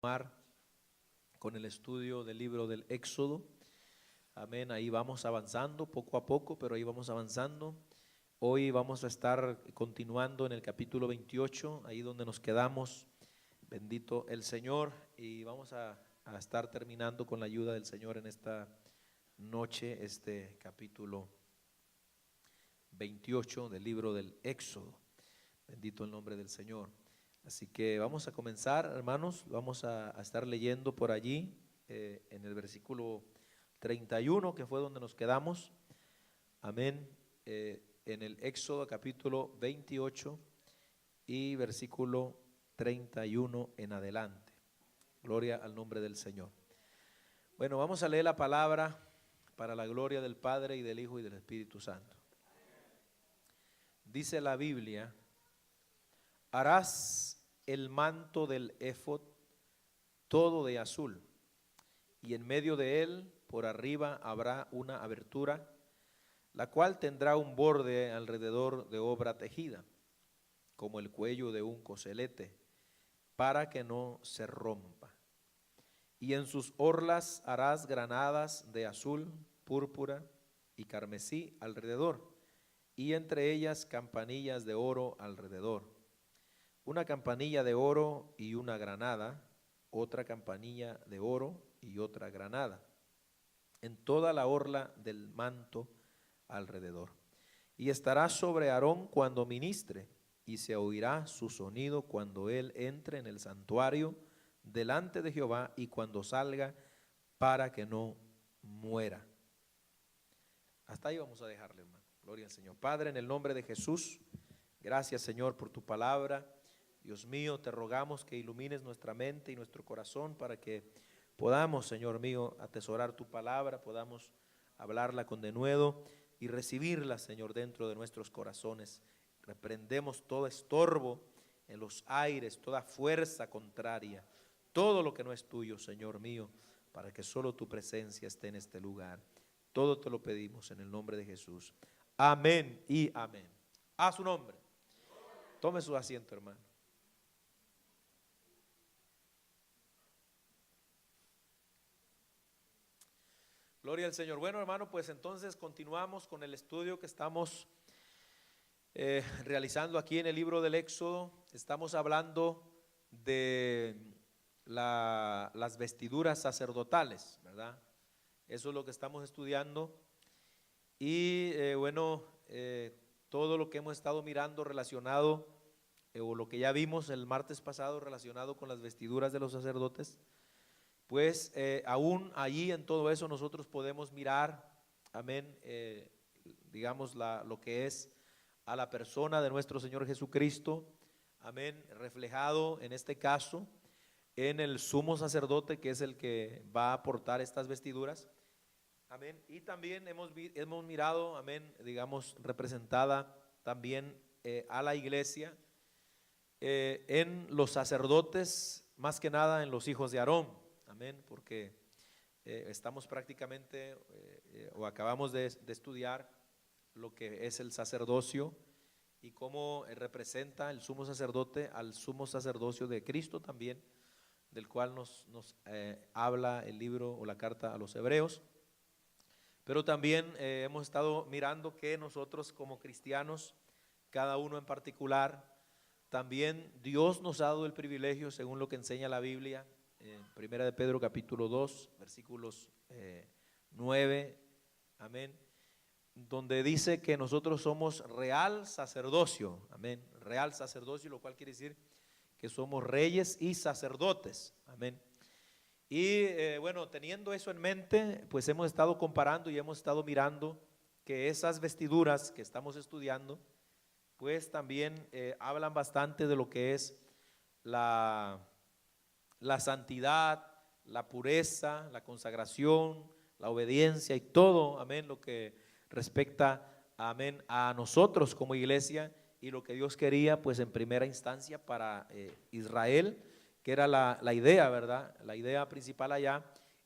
Con el estudio del libro del Éxodo. Amén, ahí vamos avanzando poco a poco, pero ahí vamos avanzando. Hoy vamos a estar continuando en el capítulo 28, ahí donde nos quedamos. Bendito el Señor, y vamos a estar terminando con la ayuda del Señor en esta noche, este capítulo 28 del libro del Éxodo. Bendito el nombre del Señor. Así que vamos a comenzar, hermanos, vamos a estar leyendo por allí en el versículo 31, que fue donde nos quedamos. Amén. En el Éxodo capítulo 28 y versículo 31 en adelante. Gloria al nombre del Señor. Bueno, vamos a leer la palabra para la gloria del Padre y del Hijo y del Espíritu Santo. Dice la Biblia: harás el manto del éfod todo de azul, y en medio de él por arriba habrá una abertura, la cual tendrá un borde alrededor de obra tejida, como el cuello de un coselete, para que no se rompa. Y en sus orlas harás granadas de azul, púrpura y carmesí alrededor, y entre ellas campanillas de oro alrededor. Una campanilla de oro y una granada, otra campanilla de oro y otra granada, en toda la orla del manto alrededor. Y estará sobre Aarón cuando ministre, y se oirá su sonido cuando él entre en el santuario delante de Jehová y cuando salga, para que no muera. Hasta ahí vamos a dejarle, hermano. Gloria al Señor. Padre, en el nombre de Jesús, gracias, Señor, por tu palabra. Dios mío, te rogamos que ilumines nuestra mente y nuestro corazón para que podamos, Señor mío, atesorar tu palabra, podamos hablarla con denuedo y recibirla, Señor, dentro de nuestros corazones. Reprendemos todo estorbo en los aires, toda fuerza contraria, todo lo que no es tuyo, Señor mío, para que solo tu presencia esté en este lugar. Todo te lo pedimos en el nombre de Jesús. Amén y amén. A su nombre. Tome su asiento, hermano. Gloria al Señor. Bueno, hermano, pues entonces continuamos con el estudio que estamos realizando aquí en el libro del Éxodo. Estamos hablando de las vestiduras sacerdotales, ¿verdad? Eso es lo que estamos estudiando. Y todo lo que hemos estado mirando relacionado, o lo que ya vimos el martes pasado relacionado con las vestiduras de los sacerdotes, pues aún allí en todo eso nosotros podemos mirar, amén, digamos lo que es a la persona de nuestro Señor Jesucristo, amén, reflejado en este caso en el sumo sacerdote, que es el que va a portar estas vestiduras, amén. Y también hemos mirado, amén, digamos, representada también a la iglesia en los sacerdotes, más que nada en los hijos de Aarón. Amén, porque estamos prácticamente o acabamos de estudiar lo que es el sacerdocio y cómo representa el sumo sacerdote al sumo sacerdocio de Cristo también, del cual nos habla el libro o la carta a los hebreos. Pero también hemos estado mirando que nosotros como cristianos, cada uno en particular, también Dios nos ha dado el privilegio, según lo que enseña la Biblia, Primera de Pedro capítulo 2, versículos 9, amén, donde dice que nosotros somos real sacerdocio, amén, real sacerdocio, lo cual quiere decir que somos reyes y sacerdotes, amén. Y teniendo eso en mente, pues hemos estado comparando y hemos estado mirando que esas vestiduras que estamos estudiando, pues también hablan bastante de lo que es la santidad, la pureza, la consagración, la obediencia y todo, amén, lo que respecta, amén, a nosotros como iglesia y lo que Dios quería, pues en primera instancia para Israel, que era la idea, ¿verdad? La idea principal allá.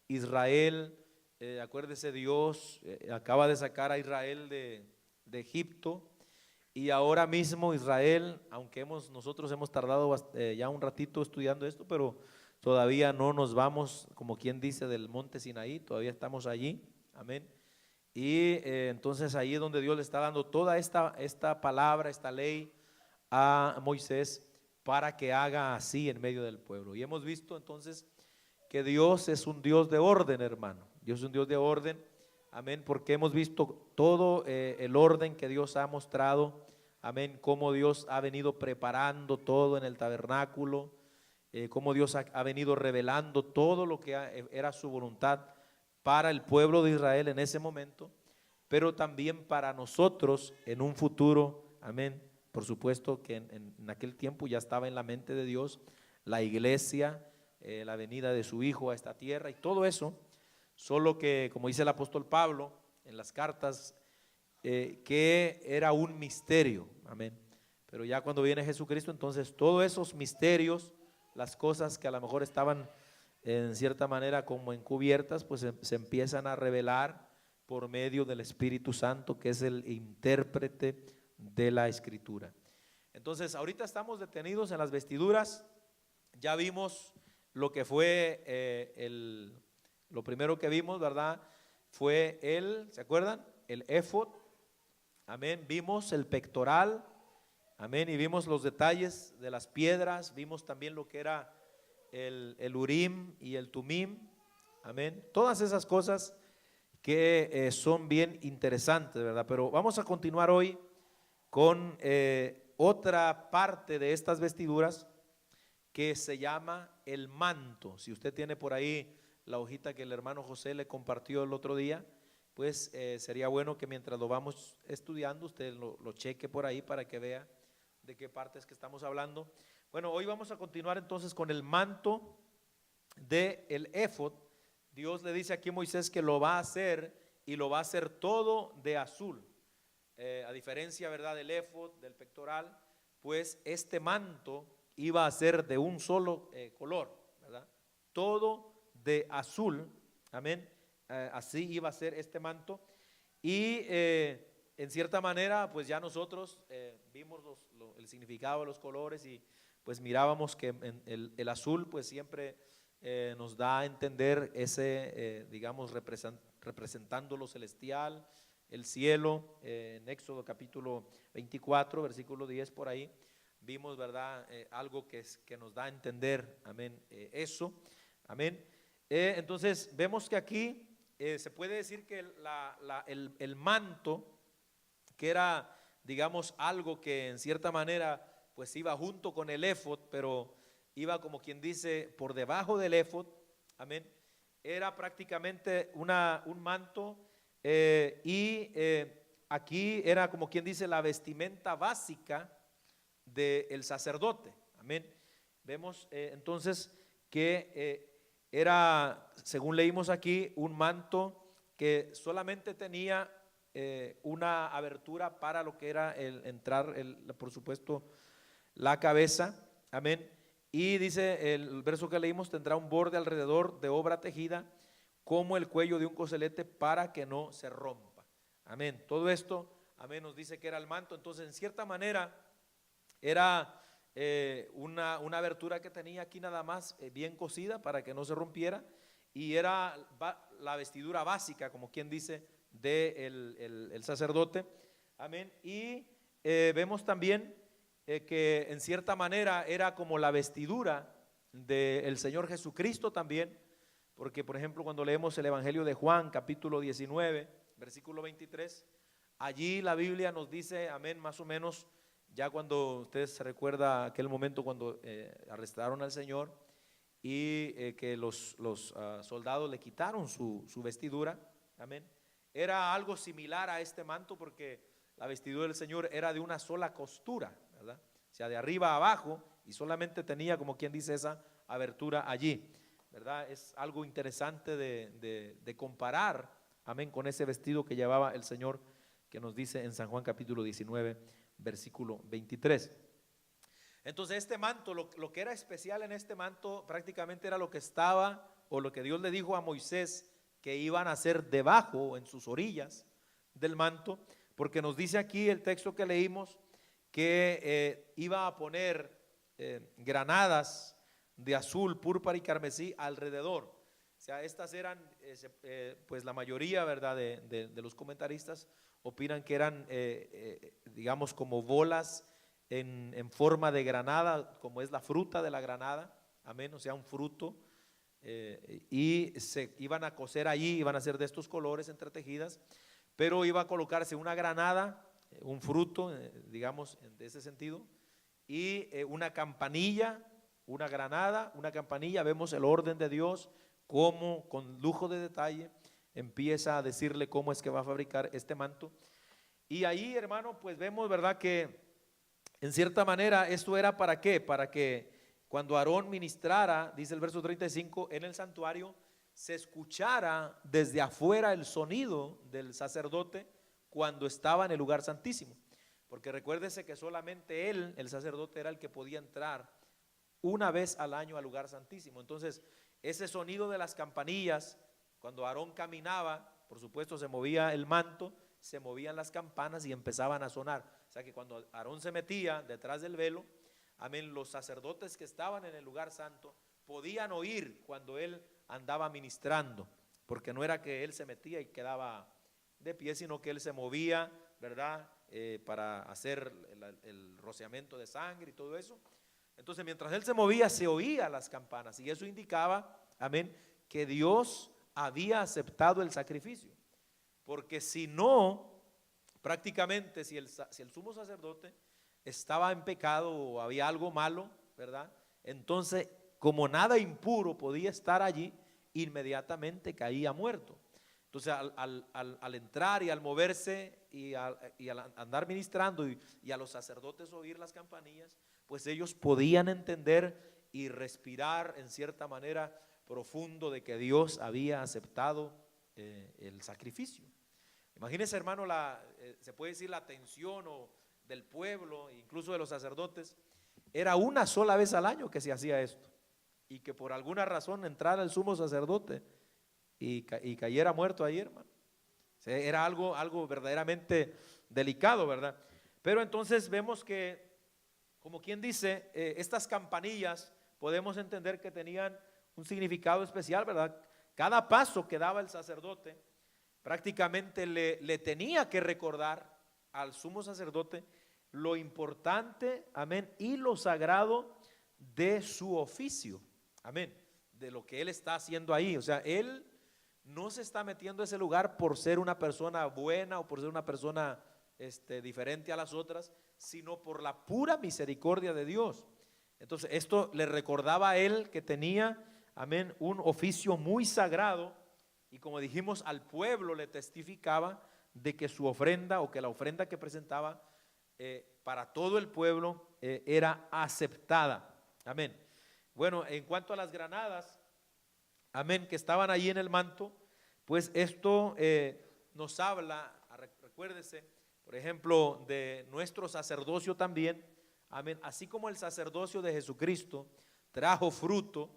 Israel, acuérdese, Dios acaba de sacar a Israel de Egipto. Y ahora mismo Israel, aunque nosotros hemos tardado ya un ratito estudiando esto, pero todavía no nos vamos, como quien dice, del monte Sinaí, todavía estamos allí, amén. Y entonces ahí es donde Dios le está dando toda esta palabra, esta ley a Moisés para que haga así en medio del pueblo. Y hemos visto entonces que Dios es un Dios de orden, hermano. Dios es un Dios de orden, amén, porque hemos visto todo el orden que Dios ha mostrado, amén, cómo Dios ha venido preparando todo en el tabernáculo, cómo Dios ha venido revelando todo lo que era su voluntad para el pueblo de Israel en ese momento, pero también para nosotros en un futuro, amén. Por supuesto que en aquel tiempo ya estaba en la mente de Dios la iglesia, la venida de su Hijo a esta tierra y todo eso, solo que, como dice el apóstol Pablo en las cartas, que era un misterio, amén. Pero ya cuando viene Jesucristo, entonces todos esos misterios, las cosas que a lo mejor estaban en cierta manera como encubiertas, pues se empiezan a revelar por medio del Espíritu Santo, que es el intérprete de la Escritura. Entonces ahorita estamos detenidos en las vestiduras. Ya vimos lo que fue lo primero que vimos, ¿verdad? Fue ¿se acuerdan? El éfod, amén. Vimos el pectoral, amén, y vimos los detalles de las piedras. Vimos también lo que era el urim y el tumim, amén. Todas esas cosas que son bien interesantes, ¿verdad? Pero vamos a continuar hoy con otra parte de estas vestiduras que se llama el manto. Si usted tiene por ahí la hojita que el hermano José le compartió el otro día, pues sería bueno que mientras lo vamos estudiando usted lo cheque por ahí para que vea de qué partes que estamos hablando. Bueno, hoy vamos a continuar entonces con el manto del éfod. Dios le dice aquí a Moisés que lo va a hacer y lo va a hacer todo de azul. A diferencia, ¿verdad?, del éfod, del pectoral, pues este manto iba a ser de un solo color, ¿verdad? Todo de azul, amén. Así iba a ser este manto. Y en cierta manera, pues ya nosotros vimos el significado de los colores y pues mirábamos que el azul pues siempre nos da a entender ese, digamos, representando lo celestial, el cielo. En Éxodo capítulo 24, versículo 10 por ahí, vimos, ¿verdad? Algo que nos da a entender, amén, eso, amén. Entonces vemos que aquí se puede decir que el manto, que era, digamos, algo que en cierta manera pues iba junto con el éfod, pero iba, como quien dice, por debajo del éfod, amén, era prácticamente un manto aquí era, como quien dice, la vestimenta básica del sacerdote, amén. Vemos entonces que era, según leímos aquí, un manto que solamente tenía una abertura para lo que era entrar, por supuesto, la cabeza, amén. Y dice el verso que leímos, tendrá un borde alrededor de obra tejida como el cuello de un coselete para que no se rompa, amén. Todo esto, amén, nos dice que era el manto. Entonces, en cierta manera, era una abertura que tenía aquí nada más bien cosida para que no se rompiera, y era la vestidura básica, como quien dice, del sacerdote, amén. Y vemos también que en cierta manera era como la vestidura del Señor Jesucristo también, porque por ejemplo cuando leemos el Evangelio de Juan capítulo 19 versículo 23, allí la Biblia nos dice, amén, más o menos, ya cuando usted se recuerda aquel momento cuando arrestaron al Señor y que los soldados le quitaron su vestidura, amén. Era algo similar a este manto porque la vestidura del Señor era de una sola costura, ¿verdad? O sea, de arriba a abajo, y solamente tenía, como quien dice, esa abertura allí, ¿verdad? Es algo interesante de comparar, amén, con ese vestido que llevaba el Señor, que nos dice en San Juan capítulo 19 versículo 23. Entonces este manto, lo que era especial en este manto prácticamente era lo que estaba, o lo que Dios le dijo a Moisés que iban a hacer debajo, en sus orillas del manto, porque nos dice aquí el texto que leímos que iba a poner granadas, de azul, púrpura y carmesí alrededor. O sea, estas eran, pues la mayoría, ¿verdad?, de los comentaristas opinan que eran, digamos, como bolas en forma de granada, como es la fruta de la granada, amén, o sea, un fruto, y se iban a coser allí, iban a ser de estos colores entretejidas, pero iba a colocarse una granada, un fruto, digamos, de ese sentido, y una campanilla, una granada, una campanilla. Vemos el orden de Dios, cómo con lujo de detalle empieza a decirle cómo es que va a fabricar este manto. Y ahí, hermano, pues vemos, ¿verdad?, que en cierta manera esto era ¿para qué? Para que cuando Aarón ministrara, dice el verso 35, en el santuario, se escuchara desde afuera el sonido del sacerdote cuando estaba en el lugar santísimo. Porque recuérdese que solamente él, el sacerdote, era el que podía entrar una vez al año al lugar santísimo. Entonces, ese sonido de las campanillas, cuando Aarón caminaba, por supuesto se movía el manto, se movían las campanas y empezaban a sonar. O sea que cuando Aarón se metía detrás del velo, amén, los sacerdotes que estaban en el lugar santo podían oír cuando él andaba ministrando, porque no era que él se metía y quedaba de pie, sino que él se movía, ¿verdad?, para hacer el rociamiento de sangre y todo eso. Entonces, mientras él se movía, se oía las campanas, y eso indicaba, amén, que Dios había aceptado el sacrificio. Porque si no, prácticamente si el sumo sacerdote estaba en pecado o había algo malo, ¿verdad?, entonces, como nada impuro podía estar allí, inmediatamente caía muerto. Entonces, al entrar y al moverse y al andar ministrando y a los sacerdotes oír las campanillas, pues ellos podían entender y respirar en cierta manera profundo de que Dios había aceptado el sacrificio. Imagínense, hermano, se puede decir la tensión del pueblo, incluso de los sacerdotes. Era una sola vez al año que se hacía esto, y que por alguna razón entrara el sumo sacerdote y cayera muerto ahí, hermano. O sea, era algo verdaderamente delicado, ¿verdad? Pero entonces vemos que, como quien dice, estas campanillas podemos entender que tenían un significado especial, ¿verdad? Cada paso que daba el sacerdote prácticamente le tenía que recordar al sumo sacerdote lo importante, amén, y lo sagrado de su oficio, amén, de lo que él está haciendo ahí. O sea, él no se está metiendo a ese lugar por ser una persona buena o por ser una persona diferente a las otras, sino por la pura misericordia de Dios. Entonces, esto le recordaba a él que tenía, amén, un oficio muy sagrado, y como dijimos, al pueblo le testificaba de que su ofrenda, o que la ofrenda que presentaba para todo el pueblo era aceptada. Amén. Bueno, en cuanto a las granadas, amén, que estaban ahí en el manto, pues esto nos habla, recuérdese, por ejemplo, de nuestro sacerdocio también, amén, así como el sacerdocio de Jesucristo trajo fruto,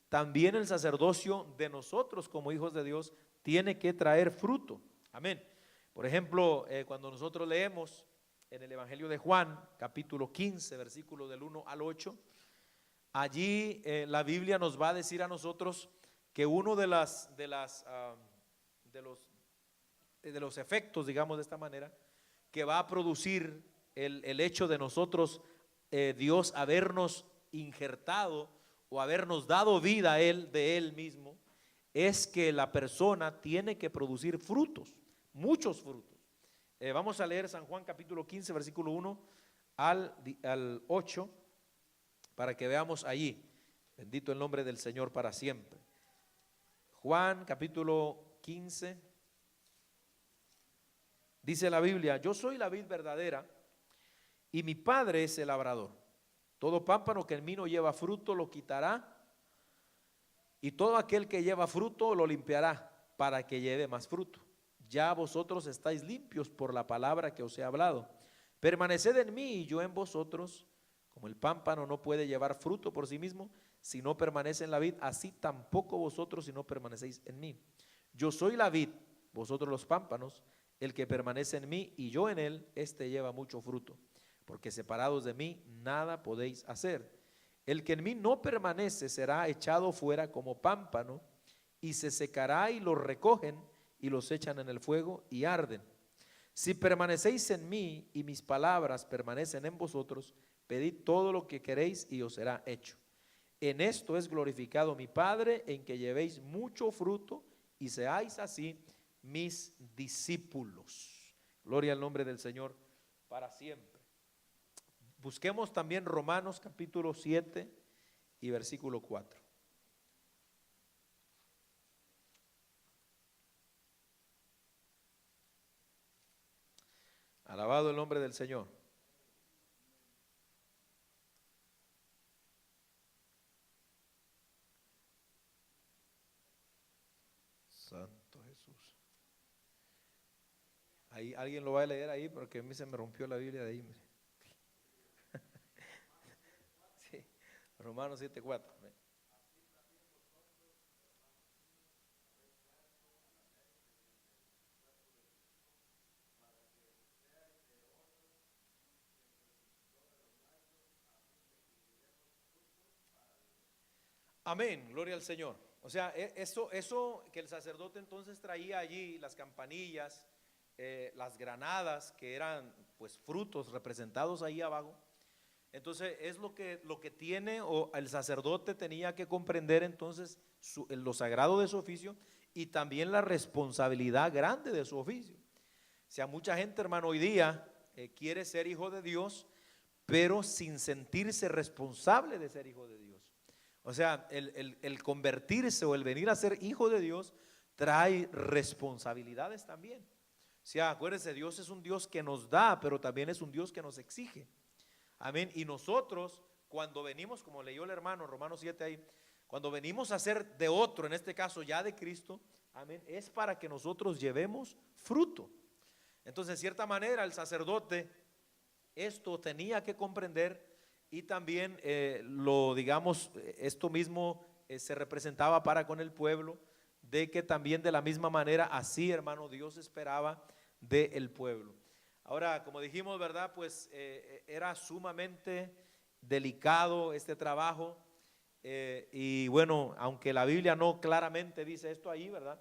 también el sacerdocio de nosotros como hijos de Dios tiene que traer fruto, amén. Por ejemplo, cuando nosotros leemos en el Evangelio de Juan, capítulo 15, versículo del 1 al 8, allí la Biblia nos va a decir a nosotros que uno de los efectos, digamos de esta manera, que va a producir el hecho de nosotros, Dios habernos injertado o habernos dado vida a Él, de Él mismo, es que la persona tiene que producir frutos, muchos frutos. Vamos a leer San Juan capítulo 15, versículo 1 al 8, para que veamos allí. Bendito el nombre del Señor para siempre. Juan capítulo 15, dice la Biblia: yo soy la vid verdadera y mi Padre es el labrador. Todo pámpano que en mí no lleva fruto lo quitará, y todo aquel que lleva fruto lo limpiará, para que lleve más fruto. Ya vosotros estáis limpios por la palabra que os he hablado. Permaneced en mí y yo en vosotros. Como el pámpano no puede llevar fruto por sí mismo si no permanece en la vid, así tampoco vosotros si no permanecéis en mí. Yo soy la vid, vosotros los pámpanos. El que permanece en mí y yo en él, éste lleva mucho fruto, porque separados de mí nada podéis hacer. El que en mí no permanece será echado fuera como pámpano, y se secará, y los recogen y los echan en el fuego y arden. Si permanecéis en mí y mis palabras permanecen en vosotros, pedid todo lo que queréis y os será hecho. En esto es glorificado mi Padre, en que llevéis mucho fruto y seáis así mis discípulos. Gloria al nombre del Señor para siempre. Busquemos también Romanos capítulo 7 y versículo 4. Alabado el nombre del Señor. Santo Jesús. Ahí alguien lo va a leer ahí porque a mí se me rompió la Biblia de ahí. Sí, Romanos 7:4. Amén, gloria al Señor. O sea, eso que el sacerdote entonces traía allí, las campanillas, las granadas, que eran pues frutos representados ahí abajo. Entonces es lo que tiene, o el sacerdote tenía que comprender entonces lo sagrado de su oficio y también la responsabilidad grande de su oficio. O sea, mucha gente, hermano, hoy día quiere ser hijo de Dios, pero sin sentirse responsable de ser hijo de Dios. O sea, el convertirse o el venir a ser hijo de Dios trae responsabilidades también. O sea, acuérdense, Dios es un Dios que nos da, pero también es un Dios que nos exige. Amén. Y nosotros, cuando venimos, como leyó el hermano Romanos 7 ahí, cuando venimos a ser de otro, en este caso ya de Cristo, amén, es para que nosotros llevemos fruto. Entonces, de cierta manera, el sacerdote esto tenía que comprender, y también digamos, esto mismo se representaba para con el pueblo, de que también de la misma manera, así, hermano, Dios esperaba del pueblo. Ahora, como dijimos, ¿verdad? Pues era sumamente delicado este trabajo, y bueno, aunque la Biblia no claramente dice esto ahí, ¿verdad?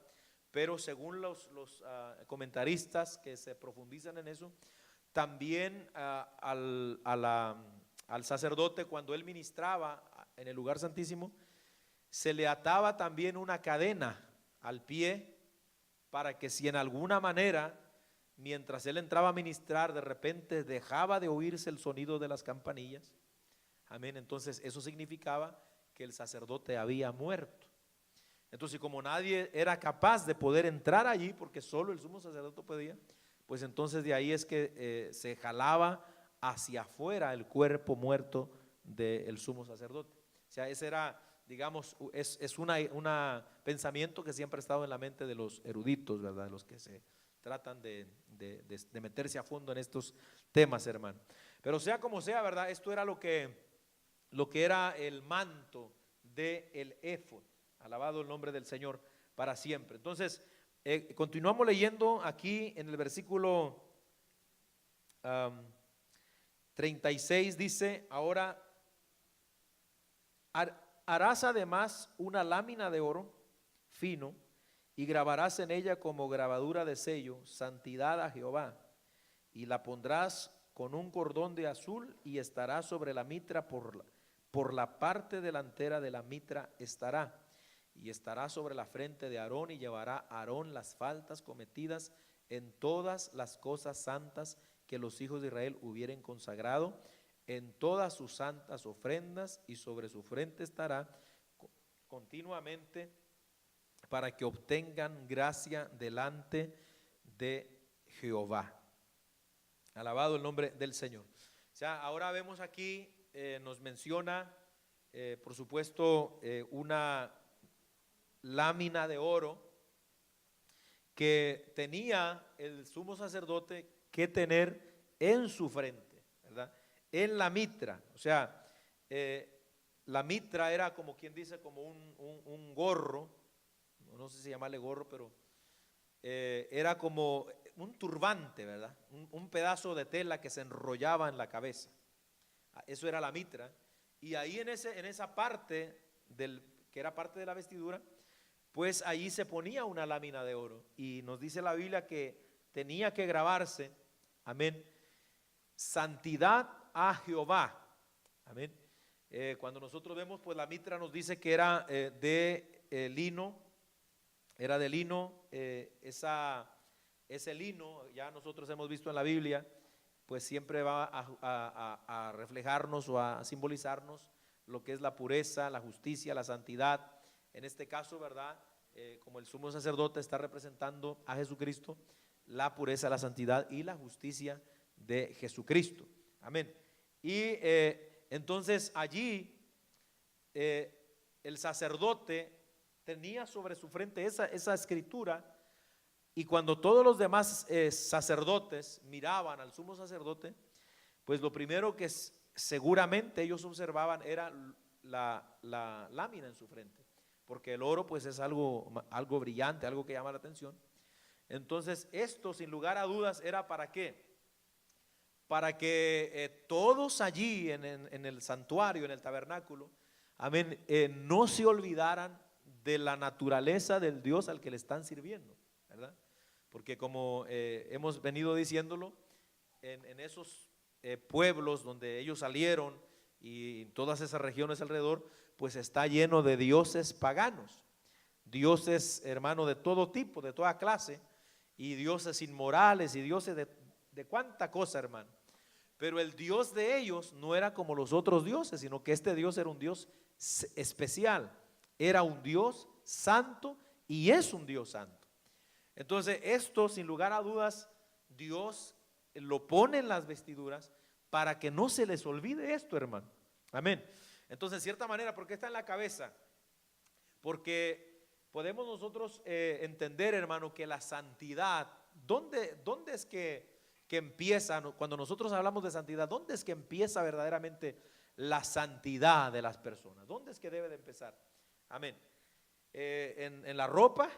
Pero según los comentaristas que se profundizan en eso, también al sacerdote, cuando él ministraba en el lugar santísimo, se le ataba también una cadena al pie, para que si en alguna manera, mientras él entraba a ministrar, de repente dejaba de oírse el sonido de las campanillas, amén, entonces eso significaba que el sacerdote había muerto. Entonces, como nadie era capaz de poder entrar allí, porque solo el sumo sacerdote podía, pues entonces de ahí es que se jalaba hacia afuera el cuerpo muerto del sumo sacerdote. O sea, ese era, digamos, es un pensamiento que siempre ha estado en la mente de los eruditos, ¿verdad? De los que se tratan de meterse a fondo en estos temas, hermano. Pero sea como sea, ¿verdad? Esto era lo que era el manto del éfod. Alabado el nombre del Señor para siempre. Entonces, continuamos leyendo aquí en el versículo 36, dice: ahora harás además una lámina de oro fino y grabarás en ella como grabadura de sello, santidad a Jehová, y la pondrás con un cordón de azul y estará sobre la mitra, por la parte delantera de la mitra estará. Y estará sobre la frente de Aarón, y llevará Aarón las faltas cometidas en todas las cosas santas que los hijos de Israel hubieren consagrado, en todas sus santas ofrendas, y sobre su frente estará continuamente, para que obtengan gracia delante de Jehová. Alabado el nombre del Señor. O sea, ahora vemos aquí, nos menciona, por supuesto, una lámina de oro que tenía el sumo sacerdote que tener en su frente, ¿verdad? En la mitra. O sea, la mitra era, como quien dice, como un gorro, no sé si llamarle gorro, pero era como un turbante, ¿verdad? Un pedazo de tela que se enrollaba en la cabeza. Eso era la mitra. Y ahí en esa parte que era parte de la vestidura, pues allí se ponía una lámina de oro. Y nos dice la Biblia que tenía que grabarse, amén, santidad a Jehová, amén. Cuando nosotros vemos, pues la mitra nos dice que era de lino, era de lino, ese lino, ya nosotros hemos visto en la Biblia, pues siempre va a reflejarnos o a simbolizarnos lo que es la pureza, la justicia, la santidad. En este caso, ¿verdad? Como el sumo sacerdote está representando a Jesucristo, la pureza, la santidad y la justicia de Jesucristo. Amén. Y entonces allí el sacerdote tenía sobre su frente esa escritura, y cuando todos los demás sacerdotes miraban al sumo sacerdote, pues lo primero que seguramente ellos observaban era la lámina en su frente, porque el oro pues es algo brillante, algo que llama la atención. Entonces esto sin lugar a dudas era ¿para qué? Para que todos allí en el santuario, en el tabernáculo, amén, no se olvidaran de la naturaleza del Dios al que le están sirviendo, ¿verdad? Porque como hemos venido diciéndolo, en esos pueblos donde ellos salieron y en todas esas regiones alrededor, pues está lleno de dioses paganos, dioses, hermano, de todo tipo, de toda clase, y dioses inmorales y dioses de cuánta cosa, hermano. Pero el Dios de ellos no era como los otros dioses, sino que este Dios era un Dios especial, era un Dios santo y es un Dios santo. Entonces esto sin lugar a dudas Dios lo pone en las vestiduras para que no se les olvide esto, hermano. Amén. Entonces, de cierta manera, ¿por qué está en la cabeza? Porque podemos nosotros entender, hermano, que la santidad, ¿dónde es que empieza? Cuando nosotros hablamos de santidad, ¿dónde es que empieza verdaderamente la santidad de las personas? ¿Dónde es que debe de empezar? Amén. ¿En la ropa?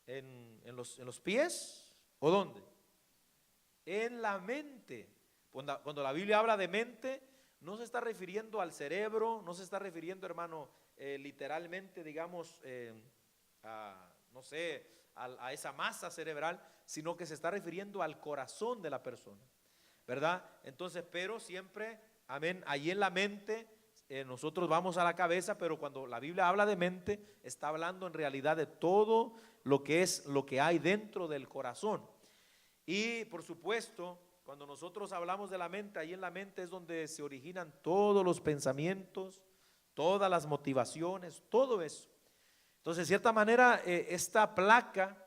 ¿En los pies? ¿O dónde? En la mente. Cuando la Biblia habla de mente, no se está refiriendo al cerebro, no se está refiriendo, hermano, literalmente, digamos, no sé, a esa masa cerebral, sino que se está refiriendo al corazón de la persona, ¿verdad? Entonces, pero siempre, amén, ahí en la mente, nosotros vamos a la cabeza, pero cuando la Biblia habla de mente, está hablando en realidad de todo lo que hay dentro del corazón. Y por supuesto, cuando nosotros hablamos de la mente, ahí en la mente es donde se originan todos los pensamientos, todas las motivaciones, todo eso. Entonces, de cierta manera, esta placa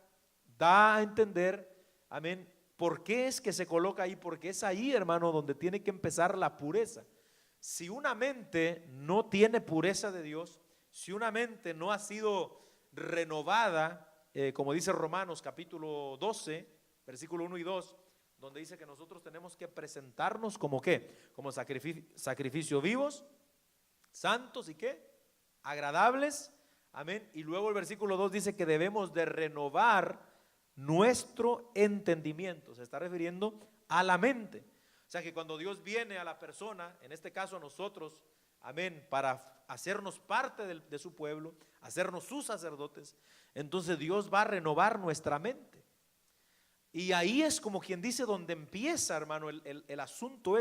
da a entender, amén, por qué es que se coloca ahí, porque es ahí, hermano, donde tiene que empezar la pureza. Si una mente no tiene pureza de Dios, si una mente no ha sido renovada, como dice Romanos capítulo 12, versículo 1 y 2, donde dice que nosotros tenemos que presentarnos como ¿qué? Como sacrificio vivos, santos y ¿qué? Agradables, amén. Y luego el versículo 2 dice que debemos de renovar nuestro entendimiento, se está refiriendo a la mente. O sea que cuando Dios viene a la persona, en este caso a nosotros, amén, para hacernos parte de su pueblo, hacernos sus sacerdotes, entonces Dios va a renovar nuestra mente. Y ahí es como quien dice donde empieza, hermano, el asunto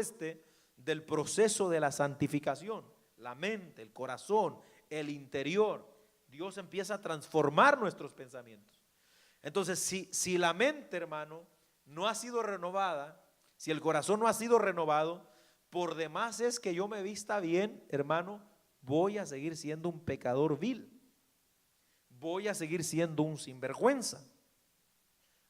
del proceso de la santificación. La mente, el corazón, el interior. Dios empieza a transformar nuestros pensamientos. Entonces, si la mente, hermano, no ha sido renovada, si el corazón no ha sido renovado, por demás es que yo me vista bien, hermano, voy a seguir siendo un pecador vil. Voy a seguir siendo un sinvergüenza.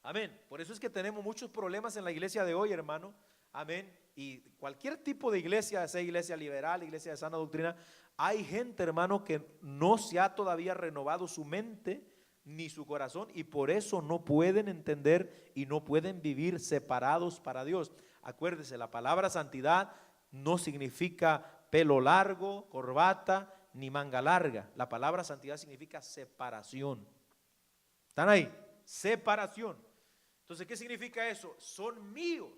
Amén. Por eso es que tenemos muchos problemas en la iglesia de hoy, hermano. Amén. Y cualquier tipo de iglesia, sea iglesia liberal, iglesia de sana doctrina, hay gente, hermano, que no se ha todavía renovado su mente ni su corazón, y por eso no pueden entender y no pueden vivir separados para Dios. Acuérdese, la palabra santidad no significa pelo largo, corbata, ni manga larga. La palabra santidad significa separación. ¿Están ahí? Separación. Entonces, ¿qué significa eso? Son míos.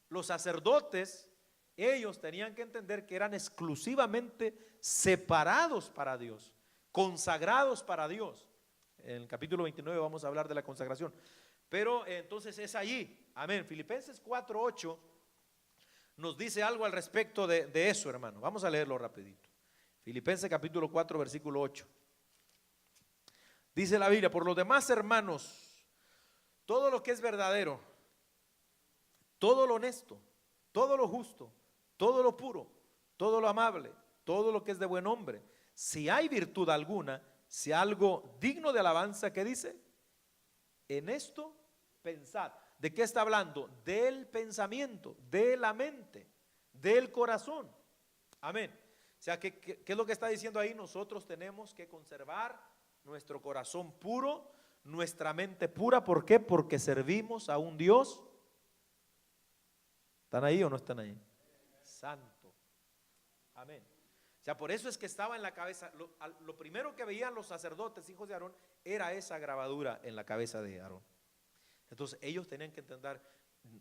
Los sacerdotes ellos tenían que entender que eran exclusivamente separados para Dios, consagrados para Dios. En el capítulo 29 vamos a hablar de la consagración. Pero entonces es allí, amén. Filipenses 4:8 nos dice algo al respecto de eso, hermano. Vamos a leerlo rapidito. Filipenses capítulo 4, versículo 8. Dice la Biblia: por los demás, hermanos, todo lo que es verdadero, todo lo honesto, todo lo justo, todo lo puro, todo lo amable, todo lo que es de buen nombre, si hay virtud alguna, si algo digno de alabanza, ¿qué dice? En esto pensad. ¿De qué está hablando? Del pensamiento, de la mente, del corazón. Amén. O sea, ¿qué es lo que está diciendo ahí? Nosotros tenemos que conservar nuestro corazón puro, nuestra mente pura. ¿Por qué? Porque servimos a un Dios. ¿Están ahí o no están ahí? Santo. Amén. O sea, por eso es que estaba en la cabeza, lo primero que veían los sacerdotes, hijos de Aarón, era esa grabadura en la cabeza de Aarón. Entonces ellos tenían que entender,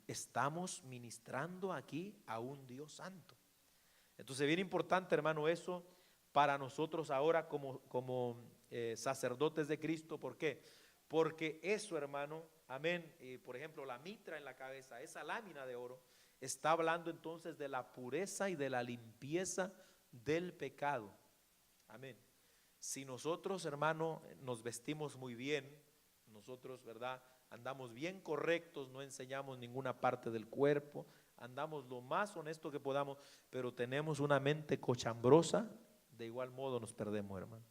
estamos ministrando aquí a un Dios santo. Entonces bien importante, hermano, eso para nosotros ahora como sacerdotes de Cristo. ¿Por qué? Porque eso, hermano, amén, por ejemplo, la mitra en la cabeza, esa lámina de oro, está hablando entonces de la pureza y de la limpieza del pecado. Amén. Si nosotros, hermano, nos vestimos muy bien, nosotros, ¿verdad?, andamos bien correctos, no enseñamos ninguna parte del cuerpo, andamos lo más honesto que podamos, pero tenemos una mente cochambrosa, de igual modo nos perdemos, hermano.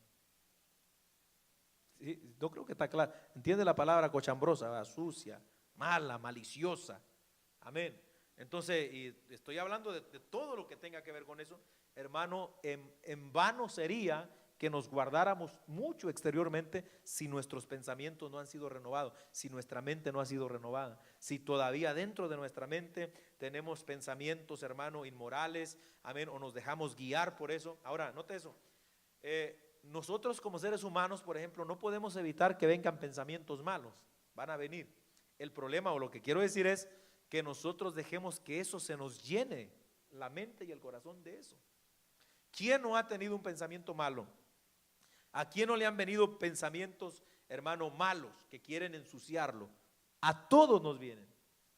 Sí, yo creo que está claro. ¿Entiende la palabra cochambrosa? ¿Verdad? Sucia, mala, maliciosa. Amén. Entonces, y estoy hablando de todo lo que tenga que ver con eso, hermano. En vano sería que nos guardáramos mucho exteriormente si nuestros pensamientos no han sido renovados, si nuestra mente no ha sido renovada, si todavía dentro de nuestra mente tenemos pensamientos, hermano, inmorales, amén, o nos dejamos guiar por eso. Ahora, note eso, nosotros como seres humanos, por ejemplo, no podemos evitar que vengan pensamientos malos, van a venir. El problema, o lo que quiero decir, es que nosotros dejemos que eso se nos llene la mente y el corazón de eso. ¿Quién no ha tenido un pensamiento malo? ¿A quién no le han venido pensamientos, hermano, malos que quieren ensuciarlo? A todos nos vienen,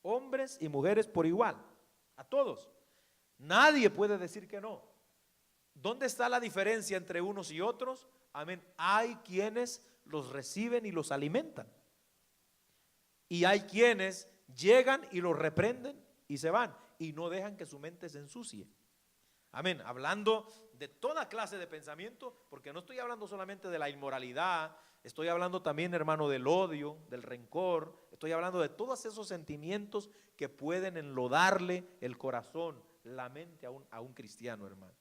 hombres y mujeres por igual, a todos. Nadie puede decir que no. ¿Dónde está la diferencia entre unos y otros? Amén. Hay quienes los reciben y los alimentan, y hay quienes llegan y los reprenden y se van y no dejan que su mente se ensucie. Amén. Hablando de toda clase de pensamiento, porque no estoy hablando solamente de la inmoralidad, estoy hablando también, hermano, del odio, del rencor, estoy hablando de todos esos sentimientos que pueden enlodarle el corazón, la mente a un cristiano, hermano.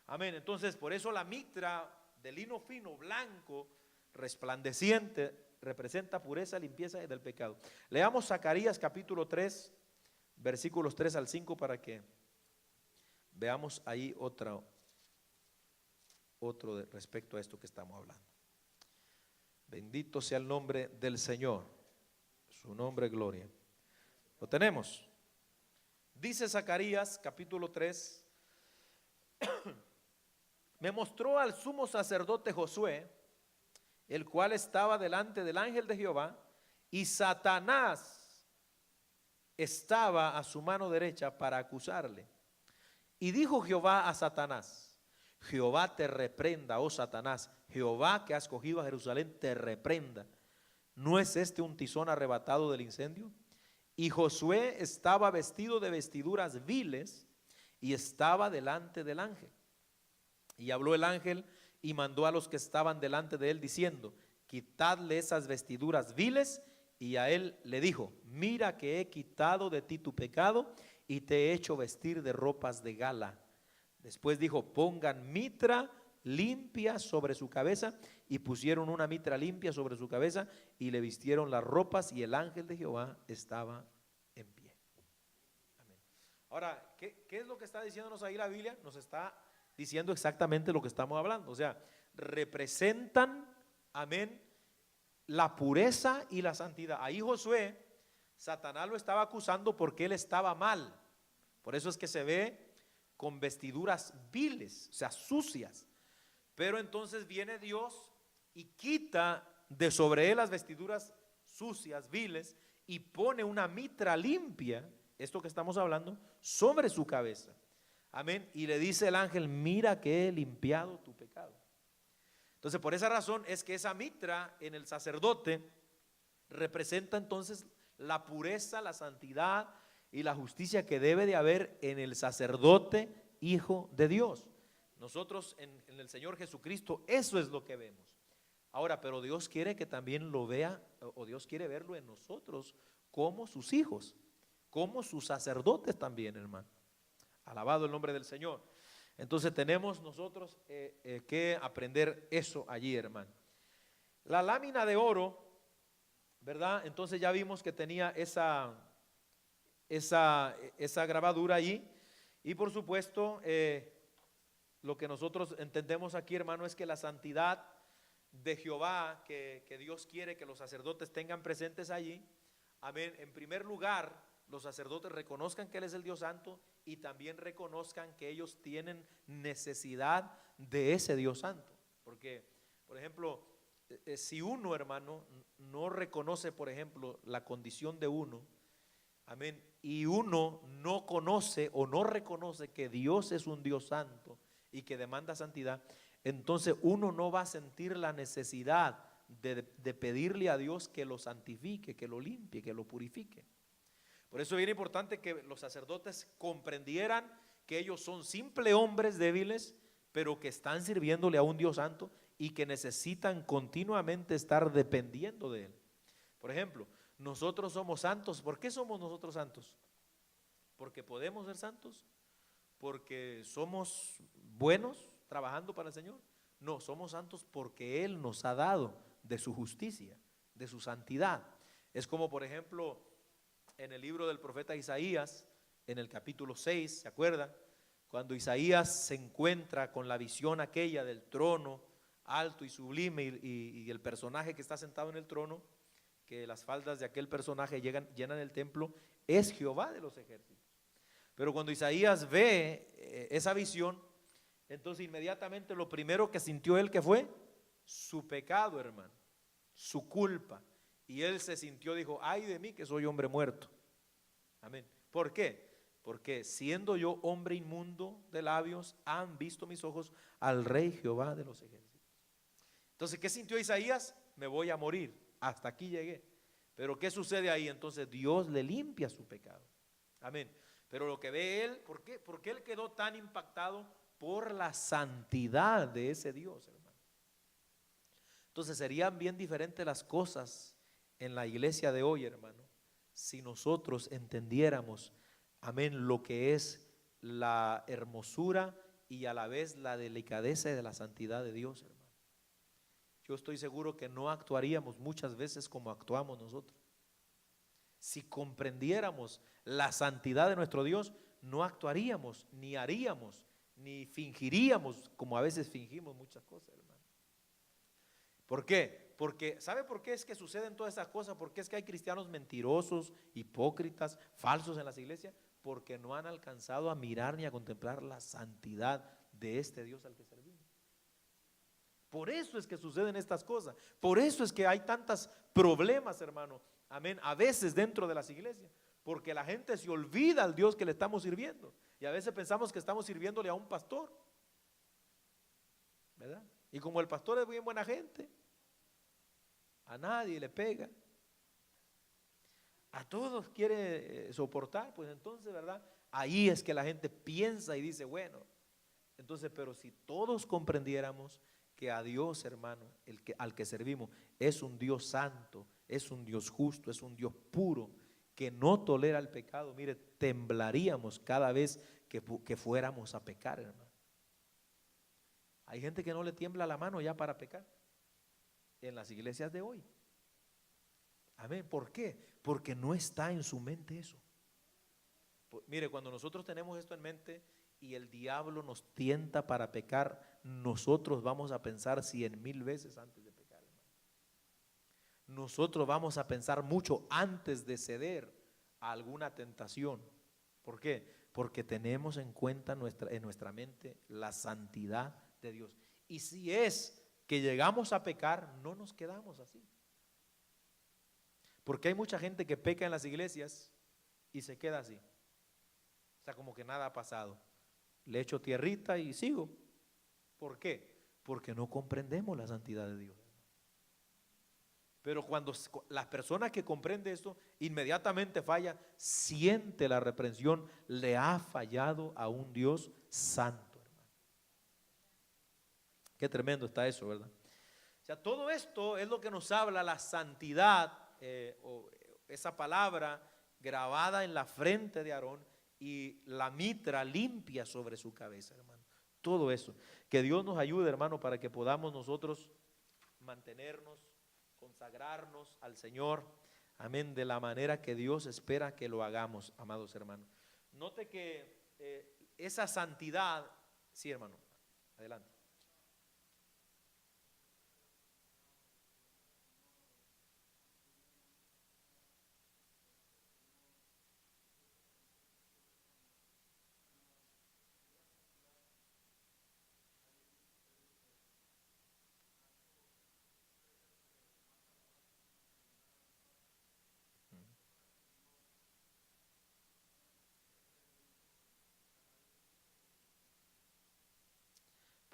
Amén. Entonces, por eso la mitra de lino fino, blanco, resplandeciente, representa pureza, limpieza del pecado. Leamos Zacarías capítulo 3, versículos 3 al 5 para que veamos ahí otro respecto a esto que estamos hablando. Bendito sea el nombre del Señor, su nombre gloria. ¿Lo tenemos? Dice Zacarías capítulo 3, me mostró al sumo sacerdote Josué, el cual estaba delante del ángel de Jehová, y Satanás estaba a su mano derecha para acusarle. Y dijo Jehová a Satanás: Jehová te reprenda, oh Satanás, Jehová que has cogido a Jerusalén te reprenda. ¿No es este un tizón arrebatado del incendio? Y Josué estaba vestido de vestiduras viles y estaba delante del ángel. Y habló el ángel y mandó a los que estaban delante de él diciendo: quitadle esas vestiduras viles. Y a él le dijo: mira que he quitado de ti tu pecado y te he hecho vestir de ropas de gala. Después dijo: pongan mitra limpia sobre su cabeza. Y pusieron una mitra limpia sobre su cabeza y le vistieron las ropas, y el ángel de Jehová estaba en pie. Amén. Ahora, ¿qué es lo que está diciéndonos ahí la Biblia? Nos está diciendo exactamente lo que estamos hablando. O sea, representan, amén, la pureza y la santidad. Ahí Josué, Satanás lo estaba acusando porque él estaba mal. Por eso es que se ve con vestiduras viles, o sea, sucias. Pero entonces viene Dios y quita de sobre él las vestiduras sucias, viles, y pone una mitra limpia, esto que estamos hablando, sobre su cabeza. Amén. Y le dice el ángel: mira que he limpiado tu pecado. Entonces, por esa razón es que esa mitra en el sacerdote representa entonces la pureza, la santidad y la justicia que debe de haber en el sacerdote hijo de Dios. Nosotros en el Señor Jesucristo eso es lo que vemos. Ahora, pero Dios quiere que también lo vea, o Dios quiere verlo en nosotros como sus hijos, como sus sacerdotes también, hermano. Alabado el nombre del Señor. Entonces tenemos nosotros que aprender eso allí, hermano. La lámina de oro, ¿verdad? Entonces ya vimos que tenía esa grabadura allí. Y por supuesto, lo que nosotros entendemos aquí, hermano, es que la santidad de Jehová que Dios quiere que los sacerdotes tengan presentes allí. Amén. En primer lugar, los sacerdotes reconozcan que Él es el Dios santo y también reconozcan que ellos tienen necesidad de ese Dios santo. Porque, por ejemplo, si uno, hermano, no reconoce, por ejemplo, la condición de uno, amén, y uno no conoce o no reconoce que Dios es un Dios santo y que demanda santidad, entonces uno no va a sentir la necesidad de pedirle a Dios que lo santifique, que lo limpie, que lo purifique. Por eso es bien importante que los sacerdotes comprendieran que ellos son simples hombres débiles, pero que están sirviéndole a un Dios santo y que necesitan continuamente estar dependiendo de Él. Por ejemplo, nosotros somos santos. ¿Por qué somos nosotros santos? ¿Porque podemos ser santos? ¿Porque somos buenos trabajando para el Señor? No, somos santos porque Él nos ha dado de su justicia, de su santidad. Es como, por ejemplo, en el libro del profeta Isaías, en el capítulo 6, ¿se acuerdan? Cuando Isaías se encuentra con la visión aquella del trono alto y sublime y el personaje que está sentado en el trono, que las faldas de aquel personaje llenan el templo, es Jehová de los ejércitos. Pero cuando Isaías ve esa visión, entonces inmediatamente lo primero que sintió él, ¿que fue? Su pecado, hermano, su culpa. Y él se sintió, dijo: ay de mí que soy hombre muerto. Amén. ¿Por qué? Porque siendo yo hombre inmundo de labios, han visto mis ojos al Rey Jehová de los ejércitos. Entonces, ¿qué sintió Isaías? Me voy a morir, hasta aquí llegué. Pero ¿qué sucede ahí? Entonces Dios le limpia su pecado. Amén. Pero lo que ve él, ¿por qué? Porque él quedó tan impactado por la santidad de ese Dios, hermano. Entonces serían bien diferentes las cosas en la iglesia de hoy, hermano, si nosotros entendiéramos, amén, lo que es la hermosura y a la vez la delicadeza de la santidad de Dios, hermano. Yo estoy seguro que no actuaríamos muchas veces como actuamos nosotros. Si comprendiéramos la santidad de nuestro Dios, no actuaríamos, ni haríamos, ni fingiríamos como a veces fingimos muchas cosas, hermano. ¿Por qué? Porque, ¿sabe por qué es que suceden todas esas cosas? ¿Por qué es que hay cristianos mentirosos, hipócritas, falsos en las iglesias? Porque no han alcanzado a mirar ni a contemplar la santidad de este Dios al que servimos. Por eso es que suceden estas cosas. Por eso es que hay tantos problemas, hermano. Amén. A veces dentro de las iglesias. Porque la gente se olvida al Dios que le estamos sirviendo. Y a veces pensamos que estamos sirviéndole a un pastor, ¿verdad? Y como el pastor es bien buena gente, a nadie le pega, a todos quiere soportar, pues entonces, ¿verdad? Ahí es que la gente piensa y dice, bueno, entonces, pero si todos comprendiéramos que a Dios, hermano, al que servimos, es un Dios santo, es un Dios justo, es un Dios puro, que no tolera el pecado, mire, temblaríamos cada vez que fuéramos a pecar, hermano. Hay gente que no le tiembla la mano ya para pecar en las iglesias de hoy. Amén. ¿Por qué? Porque no está en su mente eso. Mire, cuando nosotros tenemos esto en mente y el diablo nos tienta para pecar, nosotros vamos a pensar 100,000 veces antes de pecar, hermano. Nosotros vamos a pensar mucho antes de ceder a alguna tentación. ¿Por qué? porque tenemos en cuenta en nuestra mente la santidad de Dios. Y si es que llegamos a pecar, no nos quedamos así. Porque hay mucha gente que peca en las iglesias y se queda así. O sea, como que nada ha pasado. Le echo tierrita y sigo. ¿Por qué? Porque no comprendemos la santidad de Dios. Pero cuando las personas que comprenden esto, inmediatamente falla, siente la reprensión, le ha fallado a un Dios santo, hermano. Qué tremendo está eso, ¿verdad? O sea, todo esto es lo que nos habla la santidad, o esa palabra grabada en la frente de Aarón y la mitra limpia sobre su cabeza, hermano. Todo eso. Que Dios nos ayude, hermano, para que podamos nosotros mantenernos, consagrarnos al Señor, amén, de la manera que Dios espera que lo hagamos, amados hermanos. Note que esa santidad, sí, hermano, adelante.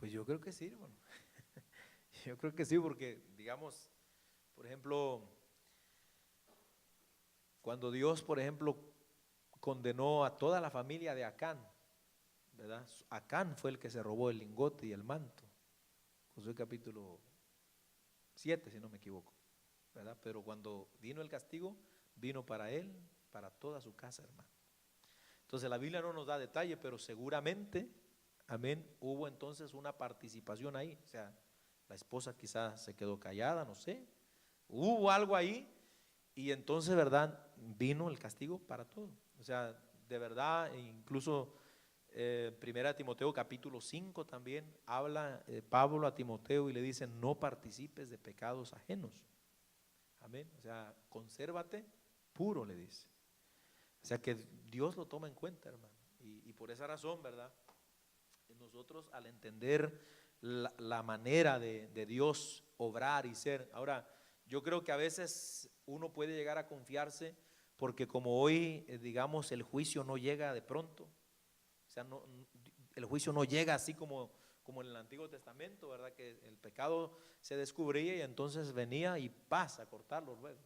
Pues yo creo que sí, hermano. Yo creo que sí, porque digamos, por ejemplo, cuando Dios, por ejemplo, condenó a toda la familia de Acán, ¿verdad? Acán fue el que se robó el lingote y el manto. Josué capítulo 7, si no me equivoco, ¿verdad? Pero cuando vino el castigo, vino para él, para toda su casa, hermano. Entonces la Biblia no nos da detalle, pero seguramente, amén, hubo entonces una participación ahí. O sea, la esposa quizás se quedó callada, no sé. Hubo algo ahí y entonces, ¿verdad? Vino el castigo para todo. O sea, de verdad, incluso Primera Timoteo capítulo 5 también habla Pablo a Timoteo y le dice, no participes de pecados ajenos. Amén. O sea, consérvate puro, le dice. O sea que Dios lo toma en cuenta, hermano. Y por esa razón, ¿verdad? Nosotros al entender la manera de Dios obrar y ser. Ahora, yo creo que a veces uno puede llegar a confiarse porque como hoy, digamos, el juicio no llega de pronto. O sea, el juicio no llega así como en el Antiguo Testamento, ¿verdad? Que el pecado se descubría y entonces venía y pasa a cortarlo luego.